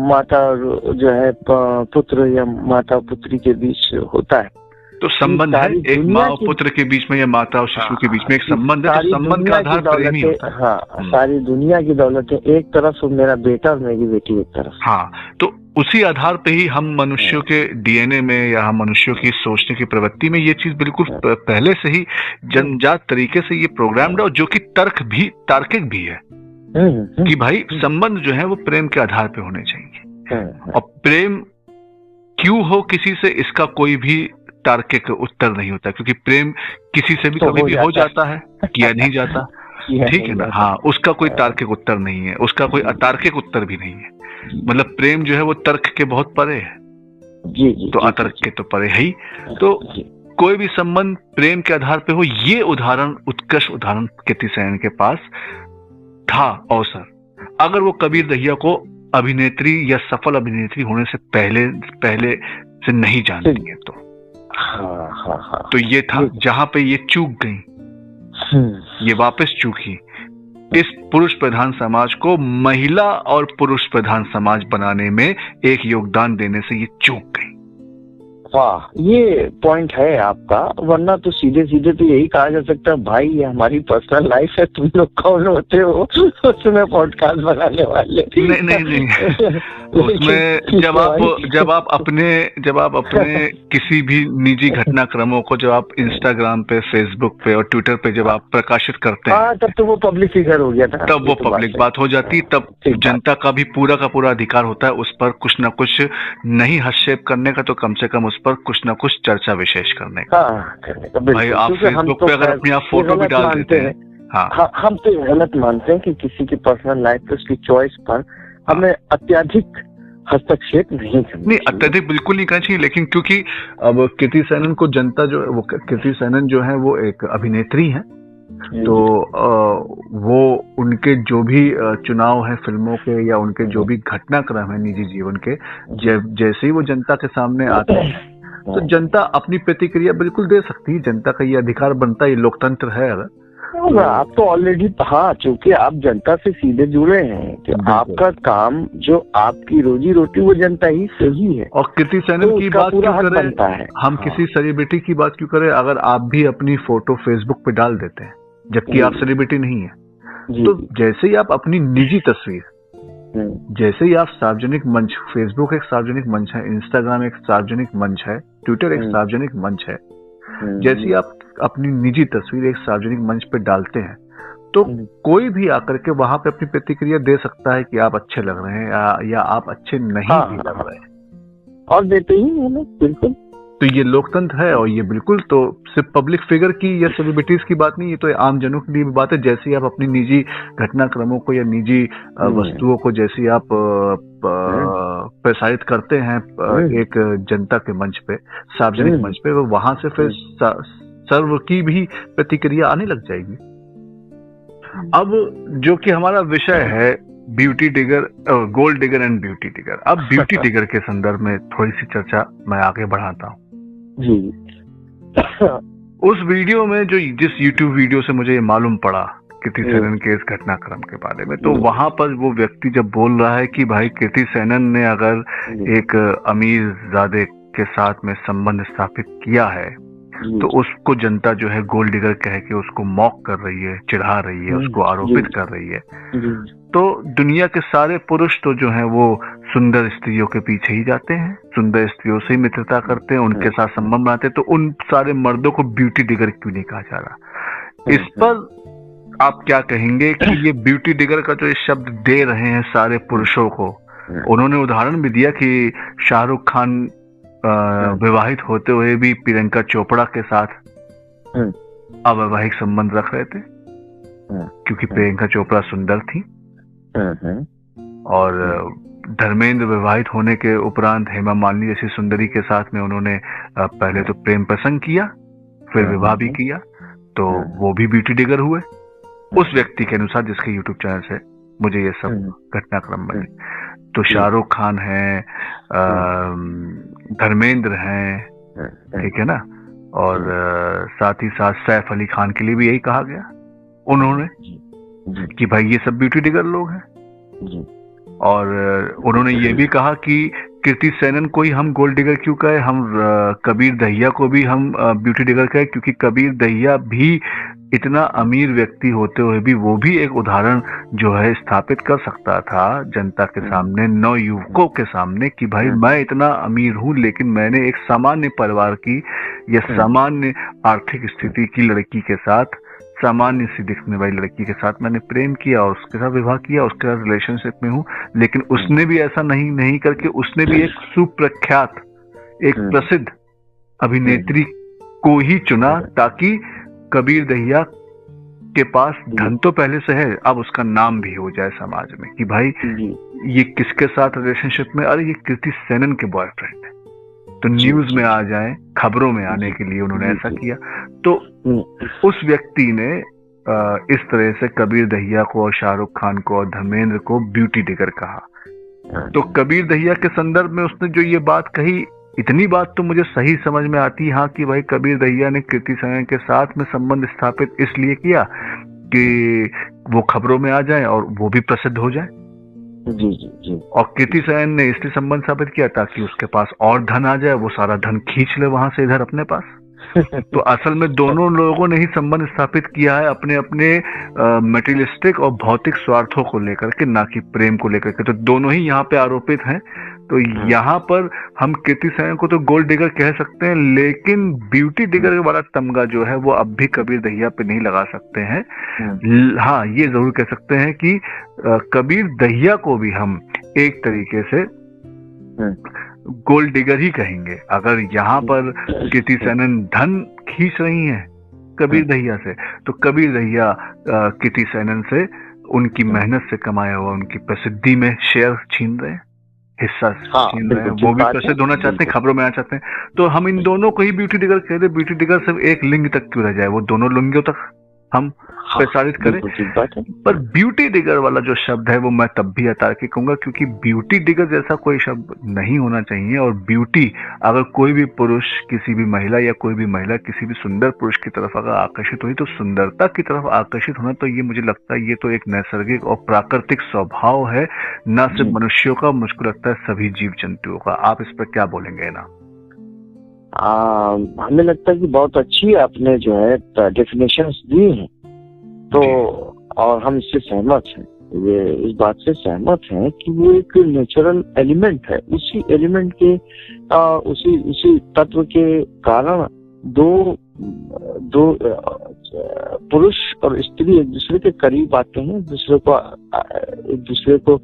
माता जो है पुत्र या माता पुत्री के बीच होता है। तो संबंध है एक माँ और पुत्र के बीच में या माता और शिशु के बीच में एक संबंध है, तो संबंध का आधार प्रेम ही होता है। सारी दुनिया की दौलत है एक तरफ, मेरा बेटा और मेरी बेटी एक तरफ। तो उसी आधार पे ही हम मनुष्यों के डीएनए में या हम मनुष्यों की सोचने की प्रवृत्ति में ये चीज बिल्कुल पहले से ही जन्मजात तरीके से ये प्रोग्राम्ड है, और जो कि तार्किक भी है कि भाई संबंध जो है वो प्रेम के आधार पे होने चाहिए। और प्रेम क्यों हो किसी से, इसका कोई भी तार्किक उत्तर नहीं होता, क्योंकि प्रेम किसी से भी तो कभी भी हो जाता है, किया नहीं जाता, ठीक है ना। उसका कोई तार्किक उत्तर नहीं है, उसका कोई अतार्किक उत्तर भी नहीं है। मतलब प्रेम जो है वो तर्क के बहुत परे है, तो अतर्क के तो परे है ही। तो कोई भी संबंध प्रेम के आधार पे हो, ये उदाहरण, उत्कृष्ट उदाहरण कृति सेनन के पास था अवसर। अगर वो कबीर दहिया को अभिनेत्री या सफल अभिनेत्री होने से पहले से नहीं जानती है तो ये था जहां पे ये चूक गई, ये वापस चूकी। इस पुरुष प्रधान समाज को महिला और पुरुष प्रधान समाज बनाने में एक योगदान देने से ये चूक गई। वाह, ये पॉइंट है आपका, वरना तो सीधे सीधे तो यही कहा जा सकता है भाई ये हमारी पर्सनल लाइफ है, तुम लोग कौन होते हो उसमें पॉडकास्ट बनाने वाले। नहीं उसमें जब आप अपने किसी भी निजी घटनाक्रमों को जब आप इंस्टाग्राम पे, फेसबुक पे और ट्विटर पे जब आप प्रकाशित करते हैं, तब तो वो पब्लिक फिगर हो गया था, तब वो पब्लिक बात हो जाती, तब जनता का भी पूरा का पूरा अधिकार होता है उस पर कुछ ना कुछ नहीं हस्तक्षेप करने का, तो कम से कम उस पर कुछ ना कुछ चर्चा विशेष करने का। भाई आप फेसबुक पे अगर अपनी आप फोटो भी डाल देते हैं, हम तो गलत मानते हैं कि किसी की पर्सनल लाइफ पे, उसकी चॉइस पर हमें अत्यधिक हस्तक्षेप नहीं करना। नहीं, अत्यधिक बिल्कुल नहीं करना चाहिए, लेकिन क्योंकि अब कृति सेनन को जनता जो वो कृति सेनन जो है वो एक अभिनेत्री है, तो वो उनके जो भी चुनाव है फिल्मों के या उनके जो भी घटनाक्रम है निजी जीवन के, जैसे ही वो जनता के सामने आते हैं तो जनता अपनी प्रतिक्रिया बिल्कुल दे सकती है, जनता का ये अधिकार बनता है, ये लोकतंत्र है। अगर आप तो ऑलरेडी, हाँ, चूंकि आप जनता से सीधे जुड़े हैं तो आपका काम, जो आपकी रोजी रोटी, वो जनता ही से ही है। और कृति सेनन तो की उसका बात पूरा क्यों हक करें बनता है। हम, हाँ। किसी सेलिब्रिटी की बात क्यों करें अगर आप भी अपनी फोटो फेसबुक पे डाल देते हैं जबकि आप सेलिब्रिटी नहीं है? तो जैसे ही आप अपनी निजी तस्वीर, जैसे ही आप सार्वजनिक मंच, फेसबुक एक सार्वजनिक मंच है, इंस्टाग्राम एक सार्वजनिक मंच है, ट्विटर एक सार्वजनिक मंच है, जैसे ही आप अपनी निजी तस्वीर एक सार्वजनिक मंच पे डालते हैं तो कोई भी आकर के वहां पे अपनी प्रतिक्रिया दे सकता है कि आप अच्छे लग रहे हैं या आप अच्छे नहीं भी लग रहे हैं, और देते ही है ना, बिल्कुल। तो ये लोकतंत्र है और ये बिल्कुल तो सिर्फ पब्लिक फिगर की या सेलिब्रिटीज की बात नहीं, ये तो आम जनों के लिए भी बात है। जैसे ही आप अपनी निजी घटनाक्रमों को या निजी वस्तुओं को जैसे आप प्रसारित करते हैं एक जनता के मंच पे, सार्वजनिक मंच पे, वो वहां से फिर सर्व की भी प्रतिक्रिया आने लग जाएगी। अब जो कि हमारा विषय है beauty digger, gold digger and beauty digger. अब ब्यूटी डिगर के संदर्भ में थोड़ी सी चर्चा मैं आगे बढ़ाता हूँ जी। उस वीडियो में जो, जिस YouTube वीडियो से मुझे ये मालूम पड़ा कृति सेनन के इस घटनाक्रम के बारे में, तो वहां पर वो व्यक्ति जब बोल रहा है कि भाई कृति सेनन ने अगर एक अमीर ज़ादे के साथ में संबंध स्थापित किया है तो उसको जनता जो है गोल्ड डिगर कह के उसको मॉक कर रही है, चिढ़ा रही है, उसको आरोपित कर रही है। तो दुनिया के सारे पुरुष तो जो है वो सुंदर स्त्रियों के पीछे ही जाते हैं, सुंदर स्त्रियों से ही मित्रता करते हैं, उनके साथ संबंध बनाते हैं, तो उन सारे मर्दों को ब्यूटी डिगर क्यों नहीं कहा जा रहा? इस पर आप क्या कहेंगे कि ये ब्यूटी डिगर का जो इस शब्द दे रहे हैं सारे पुरुषों को, उन्होंने उदाहरण भी दिया कि शाहरुख खान विवाहित होते हुए भी प्रियंका चोपड़ा के साथ अवैवाहिक संबंध रख रहे थे क्योंकि प्रियंका चोपड़ा सुंदर थी, और धर्मेंद्र विवाहित होने के उपरांत हेमा मालिनी जैसी सुंदरी के साथ में उन्होंने पहले तो प्रेम प्रसंग किया, फिर विवाह भी किया, तो वो भी ब्यूटी डिगर हुए उस व्यक्ति के अनुसार जिसके यूट्यूब चैनल से मुझे ये सब घटनाक्रम मिले। तो शाहरुख खान है, धर्मेंद्र हैं, ठीक है ना, और साथ ही साथ सैफ अली खान के लिए भी यही कहा गया उन्होंने कि भाई ये सब ब्यूटी डिगर लोग हैं। और उन्होंने ये भी कहा कि कृति सेनन को ही हम गोल्ड डिगर क्यों कहे, हम कबीर दहिया को भी हम ब्यूटी डिगर कहे, क्योंकि कबीर दहिया भी इतना अमीर व्यक्ति होते हुए भी वो भी एक उदाहरण जो है स्थापित कर सकता था जनता के सामने, नौ युवकों के सामने, कि भाई मैं इतना अमीर हूं लेकिन मैंने एक सामान्य परिवार की या सामान्य आर्थिक स्थिति की लड़की के साथ, सामान्य सी दिखने वाली लड़की के साथ मैंने प्रेम किया और उसके साथ विवाह किया, उसके साथ रिलेशनशिप में हूँ। लेकिन उसने भी ऐसा नहीं करके उसने भी एक सुप्रख्यात, एक प्रसिद्ध अभिनेत्री को ही चुना ताकि कबीर दहिया के पास धन तो पहले से है, अब उसका नाम भी हो जाए समाज में कि भाई ये किसके साथ रिलेशनशिप में, अरे ये कृति सेनन के बॉयफ्रेंड है, तो न्यूज में आ जाए, खबरों में आने के लिए उन्होंने ऐसा किया। तो उस व्यक्ति ने इस तरह से कबीर दहिया को और शाहरुख खान को और धर्मेंद्र को ब्यूटी डिगर कहा। तो कबीर दहिया के संदर्भ में उसने जो ये बात कही, इतनी बात तो मुझे सही समझ में आती है, हाँ, कि भाई कबीर दहिया ने कृति सेनन के साथ में संबंध स्थापित इसलिए किया कि वो खबरों में आ जाए और वो भी प्रसिद्ध हो जाए। जी। और कृति सेनन ने इसलिए संबंध स्थापित किया ताकि उसके पास और धन आ जाए, वो सारा धन खींच ले वहां से इधर अपने पास। तो असल में दोनों लोगों ने ही संबंध स्थापित किया है अपने अपने मटेरियलिस्टिक और भौतिक स्वार्थों को लेकर के, ना कि प्रेम को लेकर के। तो दोनों ही यहाँ पे आरोपित हैं। तो यहाँ पर हम कृति सेनन को तो गोल्ड डिगर कह सकते हैं, लेकिन ब्यूटी डिगर वाला तमगा जो है वो अब भी कबीर दहिया पे नहीं लगा सकते हैं। हाँ, ये जरूर कह सकते हैं कि कबीर दहिया को भी हम एक तरीके से गोल्ड डिगर ही कहेंगे। अगर यहाँ पर कृति सेनन धन खींच रही हैं कबीर दहिया से, तो कबीर दहिया कृति सेनन से उनकी मेहनत से कमाया हुआ उनकी प्रसिद्धि में शेयर छीन रहे हैं, हिस्सा छीन रहे हैं। वो भी प्रसिद्ध होना चाहते हैं, खबरों में आना चाहते हैं। तो हम इन दोनों को ही ब्यूटी डिगर कहते हैं। ब्यूटी डिगर सिर्फ एक लिंग तक क्यों रह जाए, वो दोनों लिंगों तक हम प्रसारित करें। पर ब्यूटी डिगर वाला जो शब्द है वो मैं तब भी अतार्किक कहूंगा, क्योंकि ब्यूटी डिगर जैसा कोई शब्द नहीं होना चाहिए। और ब्यूटी अगर कोई भी पुरुष किसी भी महिला या कोई भी महिला किसी भी सुंदर पुरुष की तरफ अगर आकर्षित हुई तो सुंदरता की तरफ आकर्षित होना, तो ये मुझे लगता है ये तो एक नैसर्गिक और प्राकृतिक स्वभाव है, न सिर्फ मनुष्यों का, मुझको लगता है सभी जीव जंतुओं का। आप इस पर क्या बोलेंगे ना? हमें लगता है कि बहुत अच्छी आपने जो है डेफिनेशंस दी हैं, तो और हम इससे सहमत हैं, ये इस बात से सहमत हैं कि वो एक नेचुरल एलिमेंट है। उसी एलिमेंट के उसी तत्व के कारण दो पुरुष और स्त्री एक दूसरे के करीब आते हैं, एक दूसरे को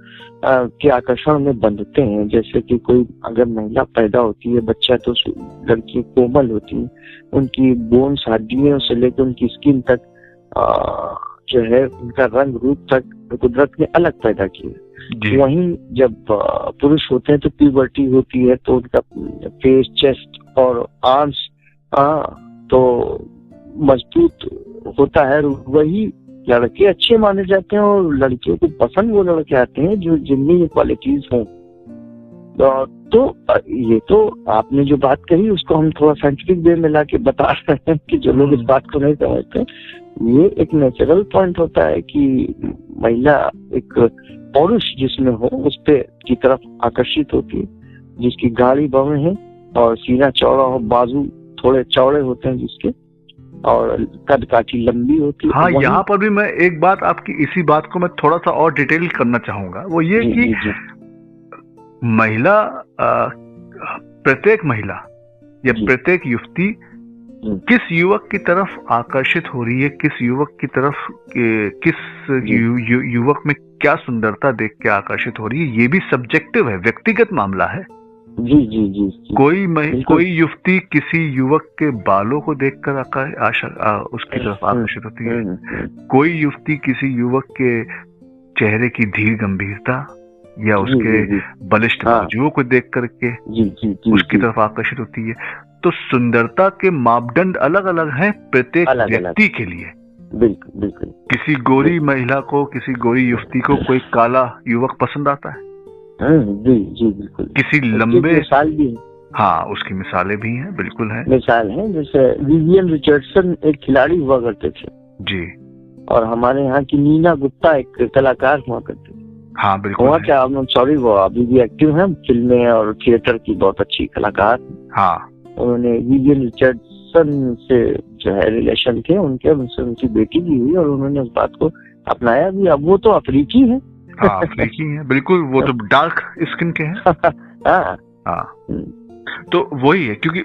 के आकर्षण में बंधते हैं। जैसे कि कोई अगर महिला पैदा होती है, बच्चा, तो लड़की कोमल होती है, उनकी बोन्स, हड्डियों से लेकर उनकी स्किन तक जो है उनका रंग रूप तक कुदरत ने अलग पैदा किया। वहीं जब पुरुष होते हैं तो प्यूबर्टी होती है, तो उनका फेस, चेस्ट और आर्म्स तो मजबूत होता है। वही लड़के अच्छे माने जाते हैं और लड़कियों को पसंद वो लड़के आते हैं जो जिनमें ये क्वालिटीज हों। तो ये तो आपने जो बात कही उसको हम थोड़ा साइंटिफिक वे में लाके बता रहे हैं कि जो लोग इस बात को नहीं समझते, ये एक नेचुरल पॉइंट होता है कि महिला एक पुरुष जिसमें हो उस पे की तरफ आकर्षित होती है, जिसकी गाढ़ी बाहें हैं और सीना चौड़ा हो, बाजू थोड़े चौड़े होते हैं जिसके, और कद काठी लंबी होती है। हाँ, यहाँ पर भी मैं एक बात आपकी इसी बात को मैं थोड़ा सा और डिटेल करना चाहूंगा, वो ये कि महिला, प्रत्येक महिला या प्रत्येक युवती किस युवक की तरफ आकर्षित हो रही है, किस युवक की तरफ, किस युवक में क्या सुंदरता देख के आकर्षित हो रही है, ये भी सब्जेक्टिव है, व्यक्तिगत मामला है। जी। कोई युवती किसी युवक के बालों को देखकर उसकी तरफ आकर्षित होती है, कोई युवती किसी युवक के चेहरे की धीर गंभीरता या उसके बलिष्ठ बाजुओं को देख करके उसकी तरफ आकर्षित होती है। तो सुंदरता के मापदंड अलग अलग हैं प्रत्येक व्यक्ति के लिए। बिल्कुल। किसी गोरी महिला को, किसी गोरी युवती को कोई काला युवक पसंद आता है। जी बिल्कुल। किसी लंबे, मिसाल भी है। हाँ, उसकी मिसालें भी हैं, बिल्कुल हैं। मिसाल है, जैसे विवियन रिचर्डसन एक खिलाड़ी हुआ करते थे जी, और हमारे यहाँ की नीना गुप्ता एक कलाकार हुआ करते थे। हाँ बिल्कुल। हुआ क्या, सॉरी, वो अभी भी एक्टिव हैं, फिल्में और थिएटर की बहुत अच्छी कलाकार। हाँ, उन्होंने विवियन रिचर्डसन से जो है रिलेशन थे उनके, उनकी बेटी भी हुई और उन्होंने उस बात को अपनाया भी। अब वो तो अफ्रीकी है। हाँ, अफ्रीकी है, बिल्कुल, वो तो डार्क स्किन के हैं। हाँ, तो वही है, क्योंकि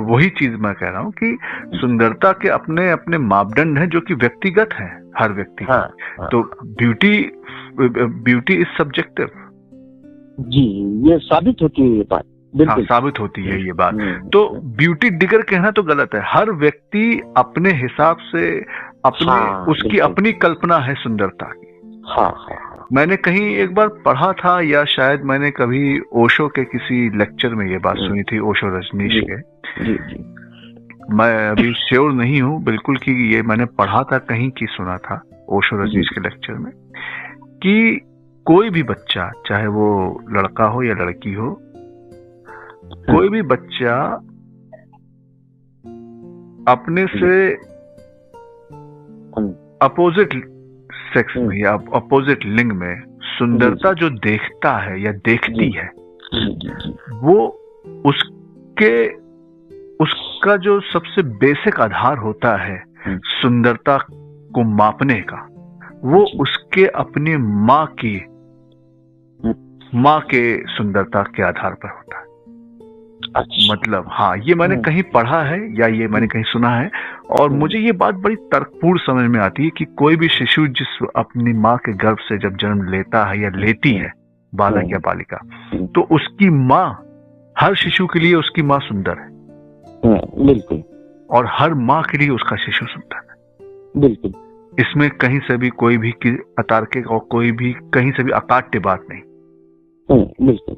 वही चीज मैं कह रहा हूँ कि सुंदरता के अपने अपने मापदंड हैं जो कि व्यक्तिगत हैं हर व्यक्ति। तो ब्यूटी इज सब्जेक्टिव। जी, ये साबित होती है ये बात। हाँ, साबित होती है ये बात। तो ब्यूटी डिगर कहना तो गलत है। हर व्यक्ति अपने हिसाब से उसकी अपनी कल्पना है सुंदरता की। मैंने कहीं एक बार पढ़ा था, या शायद मैंने कभी ओशो के किसी लेक्चर में ये बात सुनी थी, ओशो रजनीश के। मैं अभी श्योर नहीं हूँ बिल्कुल कि ये मैंने पढ़ा था कहीं की सुना था ओशो रजनीश के लेक्चर में, कि कोई भी बच्चा, चाहे वो लड़का हो या लड़की हो, कोई भी बच्चा अपने से अपोजिट सेक्स में या अपोजिट लिंग में सुंदरता जो देखता है या देखती है, वो उसका जो सबसे बेसिक आधार होता है सुंदरता को मापने का, वो उसके अपने माँ के सुंदरता के आधार पर होता है। मतलब हाँ, ये मैंने कहीं पढ़ा है या ये मैंने कहीं सुना है, और मुझे ये बात बड़ी तर्कपूर्ण समझ में आती है कि कोई भी शिशु जिस अपनी माँ के गर्भ से जब जन्म लेता है या लेती है, बालक या बालिका, तो उसकी माँ, हर शिशु के लिए उसकी माँ सुंदर है। बिल्कुल। और हर माँ के लिए उसका शिशु सुंदर है। बिल्कुल। इसमें कहीं से भी कोई भी अतार्किक और कोई भी कहीं से भी अकाट्य बात नहीं। बिल्कुल।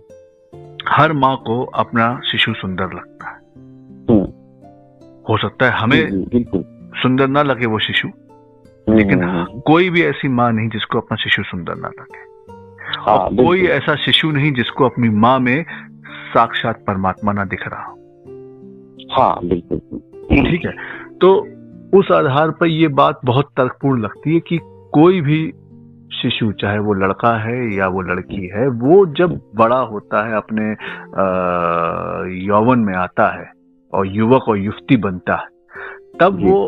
हर माँ को अपना शिशु सुंदर लगता है। हो सकता है हमें सुंदर ना लगे वो शिशु, लेकिन कोई भी ऐसी माँ नहीं जिसको अपना शिशु सुंदर ना लगे। और कोई ऐसा शिशु नहीं जिसको अपनी माँ में साक्षात परमात्मा ना दिख रहा हो। हाँ बिल्कुल। ठीक है, तो उस आधार पर ये बात बहुत तर्कपूर्ण लगती है कि कोई भी शिशु, चाहे वो लड़का है या वो लड़की है, वो जब बड़ा होता है, अपने यौवन में आता है और युवक और युवती बनता है, तब वो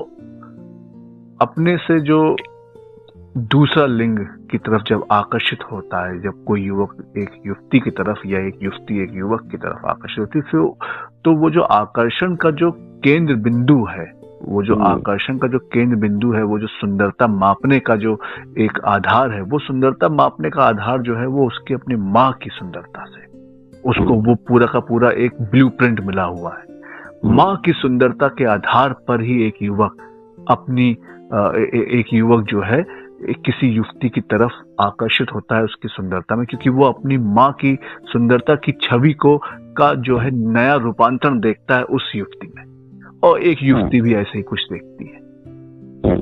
अपने से जो दूसरा लिंग की तरफ जब आकर्षित होता है, जब कोई युवक एक युवती की तरफ या एक युवती एक युवक की तरफ आकर्षित होती है, तो वो जो आकर्षण का जो केंद्र बिंदु है, वो जो आकर्षण का जो केंद्र बिंदु है, वो जो सुंदरता मापने का जो एक आधार है, वो सुंदरता मापने का आधार जो है वो उसकी अपनी माँ की सुंदरता से, उसको वो पूरा का पूरा एक ब्लूप्रिंट मिला हुआ है। माँ की सुंदरता के आधार पर ही एक युवक अपनी एक युवक जो है किसी युवती की तरफ आकर्षित होता है उसकी सुंदरता में, क्योंकि वो अपनी माँ की सुंदरता की छवि को का जो है नया रूपांतरण देखता है उस युवती में, और एक युवती भी ऐसे ही कुछ देखती है।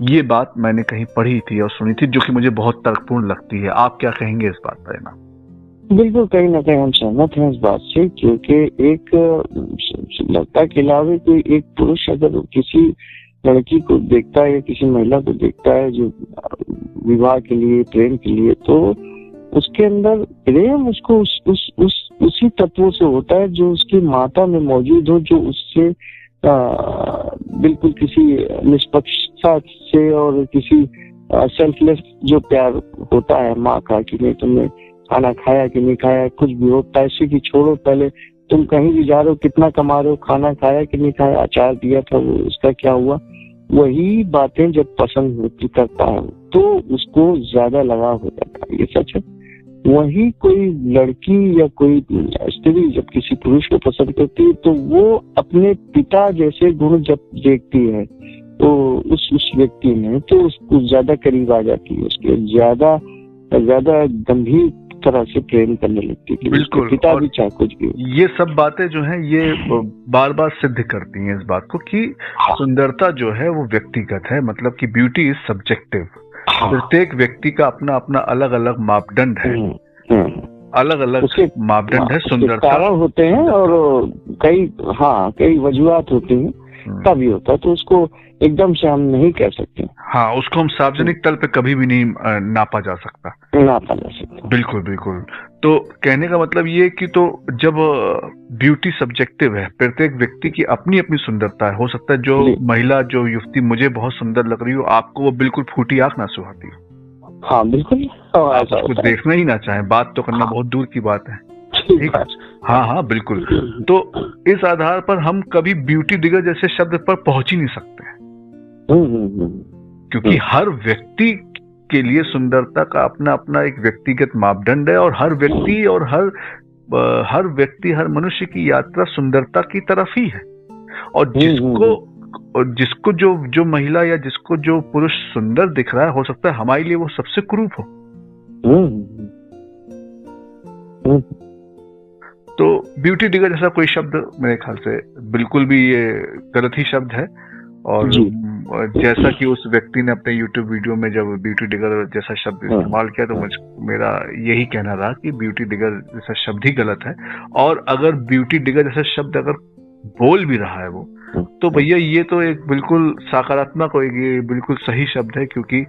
ये बात मैंने कहीं पढ़ी थी और सुनी थी, जो कि मुझे बहुत तर्कपूर्ण लगती है। आप क्या कहेंगे इस बात पर ना? बिल्कुल, कहीं ना कहीं हम सहमत हैं इस बात से, क्योंकि एक लड़का के अलावा कोई एक पुरुष अगर किसी लड़की को देखता है या किसी महिला को देखता है जो विवाह के लिए, प्रेम के लिए, तो उसके अंदर प्रेम उसको उसी तत्वों से होता है जो उसकी माता में मौजूद हो, जो उससे बिल्कुल किसी निष्पक्षता से और किसी सेल्फलेस जो प्यार होता है माँ का, कि नहीं तुमने खाना खाया कि नहीं खाया, कुछ भी हो, पैसे की छोड़ो, पहले तुम कहीं भी जा रहे हो, कितना कमा रहे हो, खाना खाया कि नहीं खाया, अचार दिया था वो उसका क्या हुआ, वही बातें जब पसंद होती करता है तो उसको ज्यादा लगाव हो जाता है। ये सच है। वही कोई लड़की या कोई स्त्री जब किसी पुरुष को पसंद करती है तो वो अपने पिता जैसे गुण जब देखती है तो उस व्यक्ति में तो उसको ज्यादा करीब आ जाती है, उसके ज्यादा गंभीर तरह से प्रेम करने लगती है। बिल्कुल, पिता भी चाहे कुछ भी। ये सब बातें जो हैं ये बार बार सिद्ध करती हैं इस बात को कि सुंदरता जो है वो व्यक्तिगत है, मतलब कि ब्यूटी इज सब्जेक्टिव। प्रत्येक व्यक्ति का अपना अपना अलग अलग मापदंड है, अलग अलग मापदंड है सुंदरता, कारण होते हैं और कई वजूहात होती हैं, तभी होता है, तो उसको एकदम से हम नहीं कह सकते। हाँ, उसको हम सार्वजनिक तल पे कभी भी नहीं नापा जा सकता। बिल्कुल बिल्कुल। तो कहने का मतलब ये कि तो जब ब्यूटी सब्जेक्टिव है, प्रत्येक व्यक्ति की अपनी अपनी सुंदरता है। हो सकता है जो महिला, जो युवती मुझे बहुत सुंदर लग रही हो, आपको वो बिल्कुल फूटी आंख ना सुहाती। हाँ बिल्कुल, आप उसको देखना ही ना चाहें, बात तो करना बहुत दूर की बात है। ठीक है, हाँ बिल्कुल। तो इस आधार पर हम कभी ब्यूटी डिगर जैसे शब्द पर पहुंच ही नहीं सकते, क्योंकि हर व्यक्ति के लिए सुंदरता का अपना अपना एक व्यक्तिगत मापदंड है, और हर व्यक्ति और हर मनुष्य की यात्रा सुंदरता की तरफ ही है। और जिसको जो महिला या जिसको जो पुरुष सुंदर दिख रहा है, हो सकता है हमारे लिए वो सबसे कुरूप हो। तो ब्यूटी डिगर जैसा कोई शब्द मेरे ख्याल से बिल्कुल भी ये गलत ही शब्द है। और जैसा कि उस व्यक्ति ने अपने YouTube वीडियो में जब ब्यूटी डिगर जैसा शब्द इस्तेमाल किया, तो मेरा यही कहना रहा कि ब्यूटी डिगर जैसा शब्द ही गलत है। और अगर ब्यूटी डिगर जैसा शब्द अगर बोल भी रहा है वो, तो भैया ये तो एक बिल्कुल सकारात्मक और ये बिल्कुल सही शब्द है, क्योंकि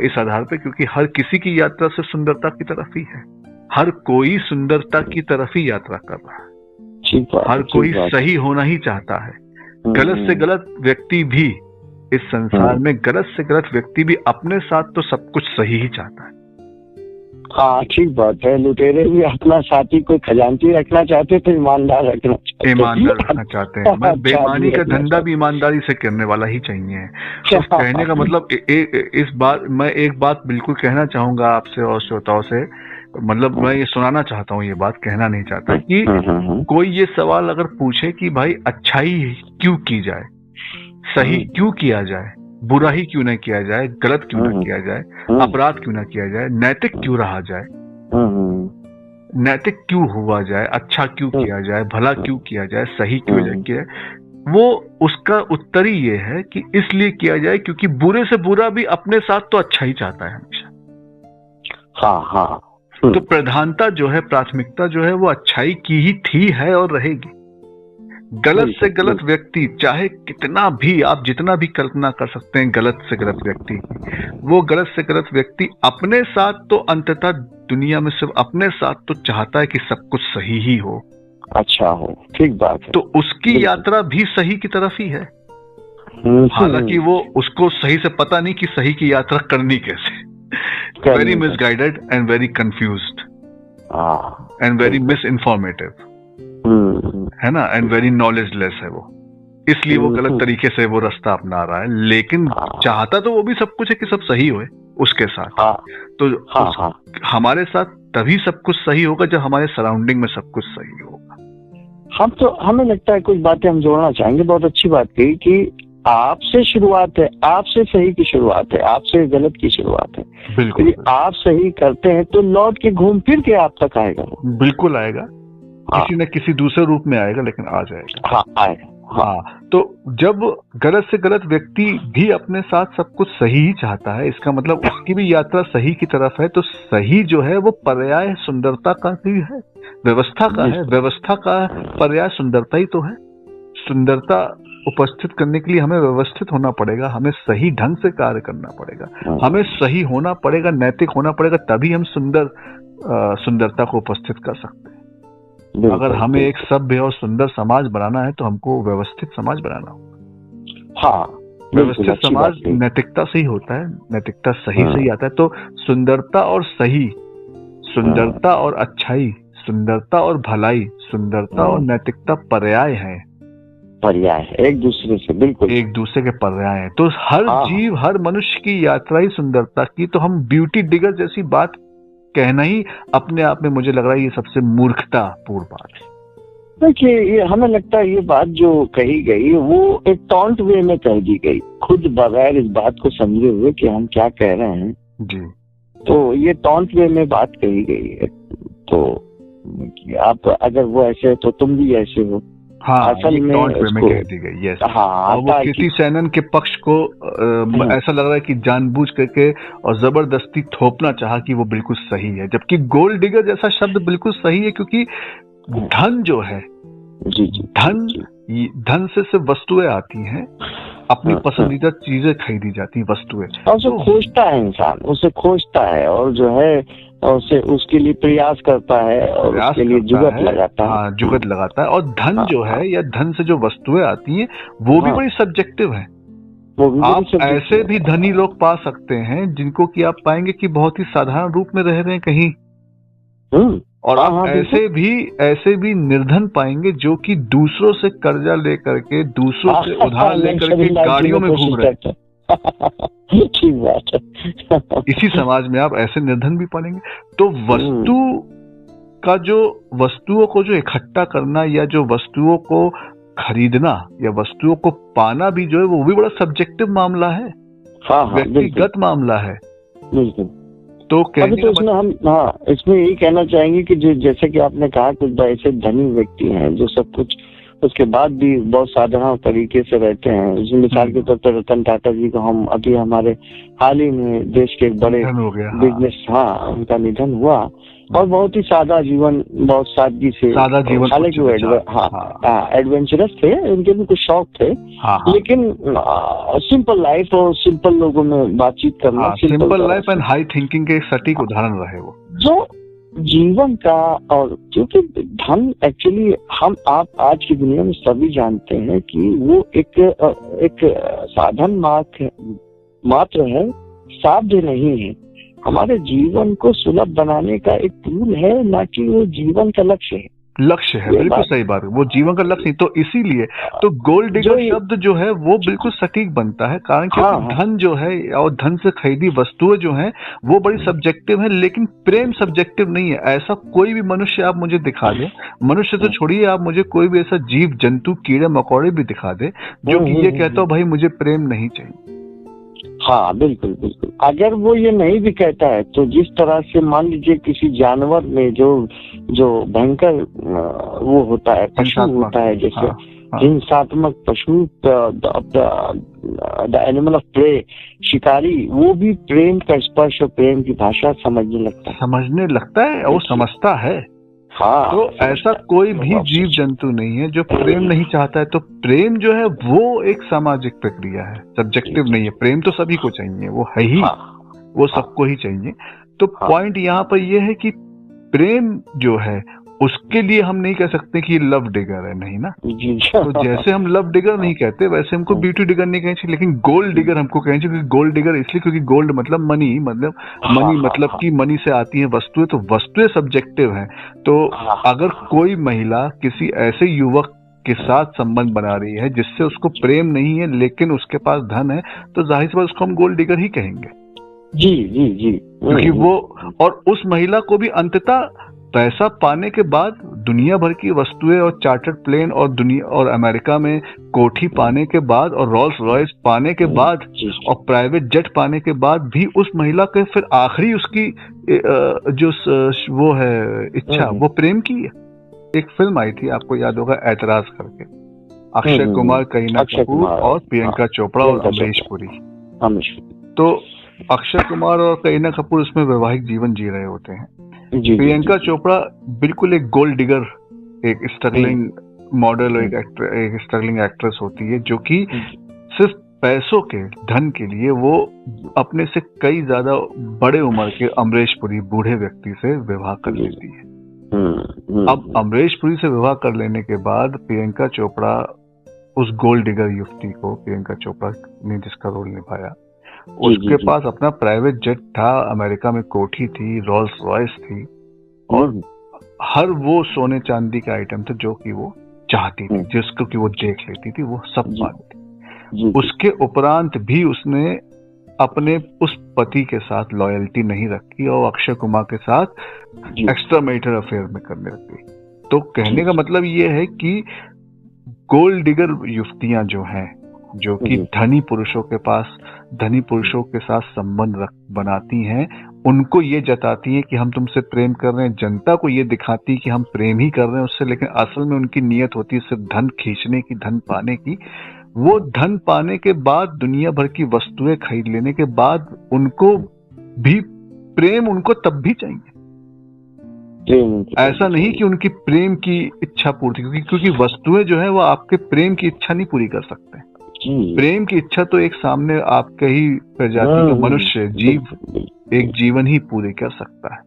इस आधार पे, क्योंकि हर किसी की यात्रा से सुंदरता की तरफ ही है। हर कोई सुंदरता की तरफ ही यात्रा कर रहा है। हर कोई सही होना ही चाहता है। गलत से गलत व्यक्ति भी इस संसार में, गलत से गलत व्यक्ति भी अपने साथ तो सब कुछ सही ही चाहता है। हाँ ठीक बात है। लुटेरे भी अपना साथी कोई खजांची रखना चाहते तो ईमानदार रखना चाहते हैं। बेईमानी का धंधा भी ईमानदारी से करने वाला ही चाहिए। तो कहने का मतलब इस बात, मैं एक बात बिल्कुल कहना चाहूंगा आपसे और श्रोताओं से, मतलब मैं ये सुनाना चाहता हूँ, ये बात कहना नहीं चाहता, कि कोई ये सवाल अगर पूछे कि भाई अच्छाई क्यों की जाए, सही क्यों किया जाए, बुरा ही क्यों न किया जाए, गलत क्यों न किया जाए, अपराध क्यों न किया जाए, नैतिक क्यों रहा जाए, नैतिक क्यों हुआ जाए, अच्छा क्यों किया जाए, भला क्यों किया जाए, सही क्यों किया जाए, वो उसका उत्तर ही ये है कि इसलिए किया जाए क्योंकि बुरे से बुरा भी अपने साथ तो अच्छा ही चाहता है हमेशा। हाँ, तो प्रधानता जो है, प्राथमिकता जो है वो अच्छाई की ही थी, है और रहेगी। गलत से गलत व्यक्ति, चाहे कितना भी आप जितना भी कल्पना कर सकते हैं गलत से गलत व्यक्ति की, वो गलत से गलत व्यक्ति अपने साथ तो अंततः दुनिया में सिर्फ अपने साथ तो चाहता है कि सब कुछ सही ही हो, अच्छा हो, ठीक बात है। तो उसकी यात्रा भी सही की तरफ ही है। हालांकि वो उसको सही से पता नहीं कि सही की यात्रा करनी कैसे। Very misguided and very confused and very miss informative, है ना, एंड वेरी नॉलेजलेस है वो, इसलिए वो गलत तरीके से वो रास्ता अपना रहा है। लेकिन चाहता तो वो भी सब कुछ है कि सब सही होए उसके साथ। तो हमारे साथ तभी सब कुछ सही होगा जब हमारे सराउंडिंग में सब कुछ सही होगा। हमें लगता है कुछ बातें हम जोड़ना चाहेंगे। बहुत अच्छी बात कही कि आपसे शुरुआत है, आपसे सही की शुरुआत है, आपसे गलत की शुरुआत है। बिल्कुल, आप सही करते हैं तो लौट के घूम फिर के आप तक आएगा वो। बिल्कुल आएगा, किसी न किसी दूसरे रूप में आएगा, लेकिन आ जाएगा। आएगा। तो जब गलत से गलत व्यक्ति भी अपने साथ सब कुछ सही ही चाहता है, इसका मतलब उसकी भी यात्रा सही की तरफ है। तो सही जो है वो पर्याय सुंदरता का भी है, व्यवस्था का है। व्यवस्था का पर्याय सुंदरता ही तो है। सुंदरता उपस्थित करने के लिए हमें व्यवस्थित होना पड़ेगा, हमें सही ढंग से कार्य करना पड़ेगा, हमें सही होना पड़ेगा, नैतिक होना पड़ेगा, तभी हम सुंदरता को उपस्थित कर सकते हैं। अगर हमें एक सभ्य और सुंदर समाज बनाना है तो हमको व्यवस्थित समाज बनाना होगा। व्यवस्थित समाज नैतिकता से ही होता है, नैतिकता सही से ही आता है। तो सुंदरता और सही, सुंदरता और अच्छाई, सुंदरता और भलाई, सुंदरता और नैतिकता पर्याय है, एक दूसरे से, बिल्कुल एक दूसरे के पर्याय है। तो हर जीव, हर मनुष्य की यात्रा ही सुंदरता की। तो हम ब्यूटी डिगर जैसी बात कहना ही अपने आप में मुझे लग रहा है ये सबसे मूर्खतापूर्ण बात है। देखिए, ये हमें लगता है ये बात जो कही गई वो एक टॉन्ट वे में कह दी गई, खुद बगैर इस बात को समझे हुए कि हम क्या कह रहे हैं जी। तो ये टॉन्ट वे में बात कही गई है। तो आप अगर वो ऐसे तो तुम भी ऐसे हो। असल में कह दी गई। यस। और वो कृति सेनन के पक्ष को ऐसा लग रहा है कि जानबूझ करके और जबरदस्ती थोपना चाहा कि वो बिल्कुल सही है, जबकि गोल्ड डिगर जैसा शब्द बिल्कुल सही है। क्योंकि धन जो है, धन से सिर्फ वस्तुएं आती हैं, अपनी पसंदीदा चीजें खरीदी जाती हैं, वस्तुएं। और उसे खोजता है इंसान, उसे खोजता है और जो है उसे उसके लिए प्रयास करता है और उसके लिए जुगत लगाता है। जुगत लगाता है। और धन जो है या धन से जो वस्तुएं आती हैं वो भी बड़ी सब्जेक्टिव है। आप ऐसे भी धनी लोग पा सकते हैं जिनको कि आप पाएंगे कि बहुत ही साधारण रूप में रह रहे हैं कहीं, और आप ऐसे भी निर्धन पाएंगे जो कि दूसरों से कर्जा लेकर के, दूसरों से उधार लेकर के गाड़ियों में घूम रहे हैं। ठीक बात है। इसी समाज में आप ऐसे निर्धन भी पाएंगे। तो वस्तुओं को जो इकट्ठा करना या जो वस्तुओं को खरीदना या वस्तुओं को पाना भी जो है वो भी बड़ा सब्जेक्टिव मामला है, व्यक्तिगत मामला है। तो अभी तो इसमें हम इसमें यही कहना चाहेंगे कि जो जैसे कि आपने कहा कुछ ऐसे धनी व्यक्ति हैं जो सब कुछ उसके बाद भी बहुत साधारण तरीके से रहते हैं। मिसाल के तौर पर रतन टाटा जी को हम अभी हमारे हाल ही में देश के एक बड़े बिजनेस उनका निधन हुआ और बहुत ही सादा जीवन, बहुत सादगी से, हालांकि वो एडवेंचरस थे, उनके भी कुछ शौक थे, लेकिन सिंपल लाइफ और सिंपल लोगों में बातचीत करना, simple life and high thinking के सटीक उदाहरण रहे वो जो जीवन का। और क्योंकि धन एक्चुअली आप आज की दुनिया में सभी जानते हैं कि वो एक साधन मात्र है, साध्य नहीं है। हमारे जीवन को सुलभ बनाने का एक टूल है, ना कि वो जीवन का लक्ष्य है। बिल्कुल सही बात है, वो जीवन का लक्ष्य नहीं। तो इसीलिए तो गोल्ड डिगर शब्द जो है वो बिल्कुल सटीक बनता है, कारण कि धन जो है और धन से खरीदी वस्तुएं जो हैं वो बड़ी सब्जेक्टिव है, लेकिन प्रेम सब्जेक्टिव नहीं है। ऐसा कोई भी मनुष्य आप मुझे दिखा दे, मनुष्य तो छोड़िए, आप मुझे कोई भी ऐसा जीव जंतु कीड़े मकोड़े भी दिखा दे जो कि ये कहता हो भाई मुझे प्रेम नहीं चाहिए। बिल्कुल। अगर वो ये नहीं भी कहता है तो जिस तरह से मान लीजिए किसी जानवर में जो भयंकर वो होता है, पशु होता है, जैसे हाँ। हिंसात्मक पशु, द एनिमल ऑफ प्रे, शिकारी, वो भी प्रेम का स्पर्श और प्रेम की भाषा समझने लगता है, और वो समझता है। हाँ। तो ऐसा कोई भी जीव जंतु नहीं है जो प्रेम नहीं चाहता है। तो प्रेम जो है वो एक सामाजिक प्रक्रिया है, सब्जेक्टिव नहीं है। प्रेम तो सभी को चाहिए, वो है ही, वो सबको ही चाहिए। तो पॉइंट यहाँ पर ये है कि प्रेम जो है उसके लिए हम नहीं कह सकते कि लव डिगर है, नहीं ना। तो जैसे हम लव डिगर नहीं कहते वैसे हमको ब्यूटी डिगर नहीं कहना चाहिए, लेकिन गोल्ड डिगर हमको कहना चाहिए। क्योंकि गोल्ड डिगर इसलिए क्योंकि गोल्ड मतलब मनी, मतलब कि मनी से आती है वस्तुएं, तो वस्तुएं सब्जेक्टिव हैं। तो अगर कोई महिला किसी ऐसे युवक के साथ संबंध बना रही है जिससे उसको प्रेम नहीं है लेकिन उसके पास धन है, तो जाहिर सी बात उसको हम गोल्ड डिगर ही कहेंगे। जी। क्योंकि वो, और उस महिला को भी अंततः पैसा पाने के बाद, दुनिया भर की वस्तुएं और चार्टर्ड प्लेन और अमेरिका में कोठी पाने के बाद और रोल्स रॉयस पाने के बाद और प्राइवेट जेट पाने के बाद भी उस महिला के फिर आखिरी उसकी जो वो है इच्छा, वो प्रेम की है। एक फिल्म आई थी, आपको याद होगा, ऐतराज करके, अक्षय कुमार, करीना कपूर और प्रियंका चोपड़ा और अमरीश पुरी। तो अक्षय कुमार और करीना कपूर उसमें वैवाहिक जीवन जी रहे होते हैं। प्रियंका चोपड़ा बिल्कुल एक गोल्ड डिगर, एक स्ट्रगलिंग मॉडल, एक स्ट्रगलिंग एक्ट्रेस होती है जो कि सिर्फ पैसों के, धन के लिए वो अपने से कई ज्यादा बड़े उम्र के अमरीश पुरी, बूढ़े व्यक्ति से विवाह कर लेती है। अब अमरीश पुरी से विवाह कर लेने के बाद प्रियंका चोपड़ा उस गोल्ड डिगर युवती को, प्रियंका चोपड़ा ने जिसका रोल निभाया, उसके पास अपना प्राइवेट जेट था, अमेरिका में कोठी थी, रोल्स रॉयस थी और हर वो सोने चांदी का आइटम था जो कि वो चाहती थी, जिसको कि वो देख लेती थी, वो सब पाती। उसके उपरांत भी उसने अपने उस पति के साथ लॉयल्टी नहीं रखी और अक्षय कुमार के साथ एक्स्ट्रा मैरिटल अफेयर में करने लगी। तो कहने का मतलब ये है कि गोल्ड डिगर युवतियां जो हैं, जो कि धनी पुरुषों के साथ संबंध बनाती हैं, उनको ये जताती हैं कि हम तुमसे प्रेम कर रहे हैं, जनता को ये दिखाती है कि हम प्रेम ही कर रहे हैं उससे, लेकिन असल में उनकी नीयत होती है सिर्फ धन खींचने की, धन पाने की। वो धन पाने के बाद, दुनिया भर की वस्तुएं खरीद लेने के बाद, उनको भी प्रेम उनको तब भी चाहिए। ऐसा नहीं कि उनकी प्रेम की इच्छा पूर्ति, क्योंकि वस्तुएं जो है वो आपके प्रेम की इच्छा नहीं पूरी कर सकते। प्रेम की इच्छा तो एक सामने आपके ही प्रजाति का मनुष्य जीव, एक जीवन ही पूरी कर सकता है।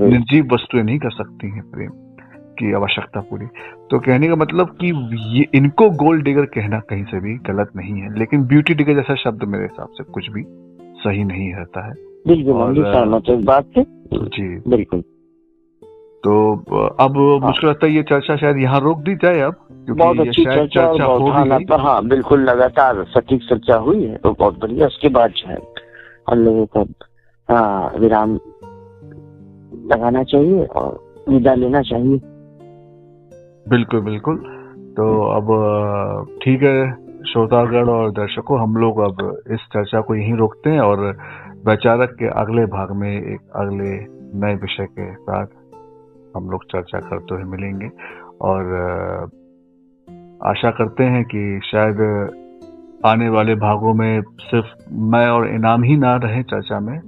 निर्जीव वस्तुएं नहीं कर सकती हैं प्रेम की आवश्यकता पूरी। तो कहने का मतलब कि ये, इनको गोल्ड डिगर कहना कहीं से भी गलत नहीं है, लेकिन ब्यूटी डिगर जैसा शब्द मेरे हिसाब से कुछ भी सही नहीं रहता है। बिल्कुल बात है जी, बिल्कुल। तो अब मुझको लगता है ये चर्चा शायद यहाँ रोक दी जाए अब, क्योंकि बहुत अच्छी चर्चा हो, हाँ बिल्कुल, लगातार सटीक चर्चा हुई है तो बहुत बढ़िया। उसके बाद शायद हम लोगों को विराम लगाना चाहिए और विदा लेना चाहिए। बिल्कुल बिल्कुल। तो अब ठीक है श्रोतागण और दर्शकों, हम लोग अब इस चर्चा को यहीं रोकते हैं और वैचारक के अगले भाग में एक अगले नए विषय के साथ हम लोग चर्चा करते हुए मिलेंगे। और आशा करते हैं कि शायद आने वाले भागों में सिर्फ मैं और इनाम ही ना रहे चर्चा में,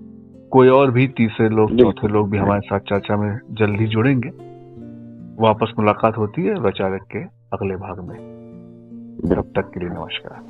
कोई और भी तीसरे लोग, चौथे लोग भी हमारे साथ चर्चा में जल्द ही जुड़ेंगे। वापस मुलाकात होती है वैचारक के अगले भाग में। तब तक के लिए नमस्कार।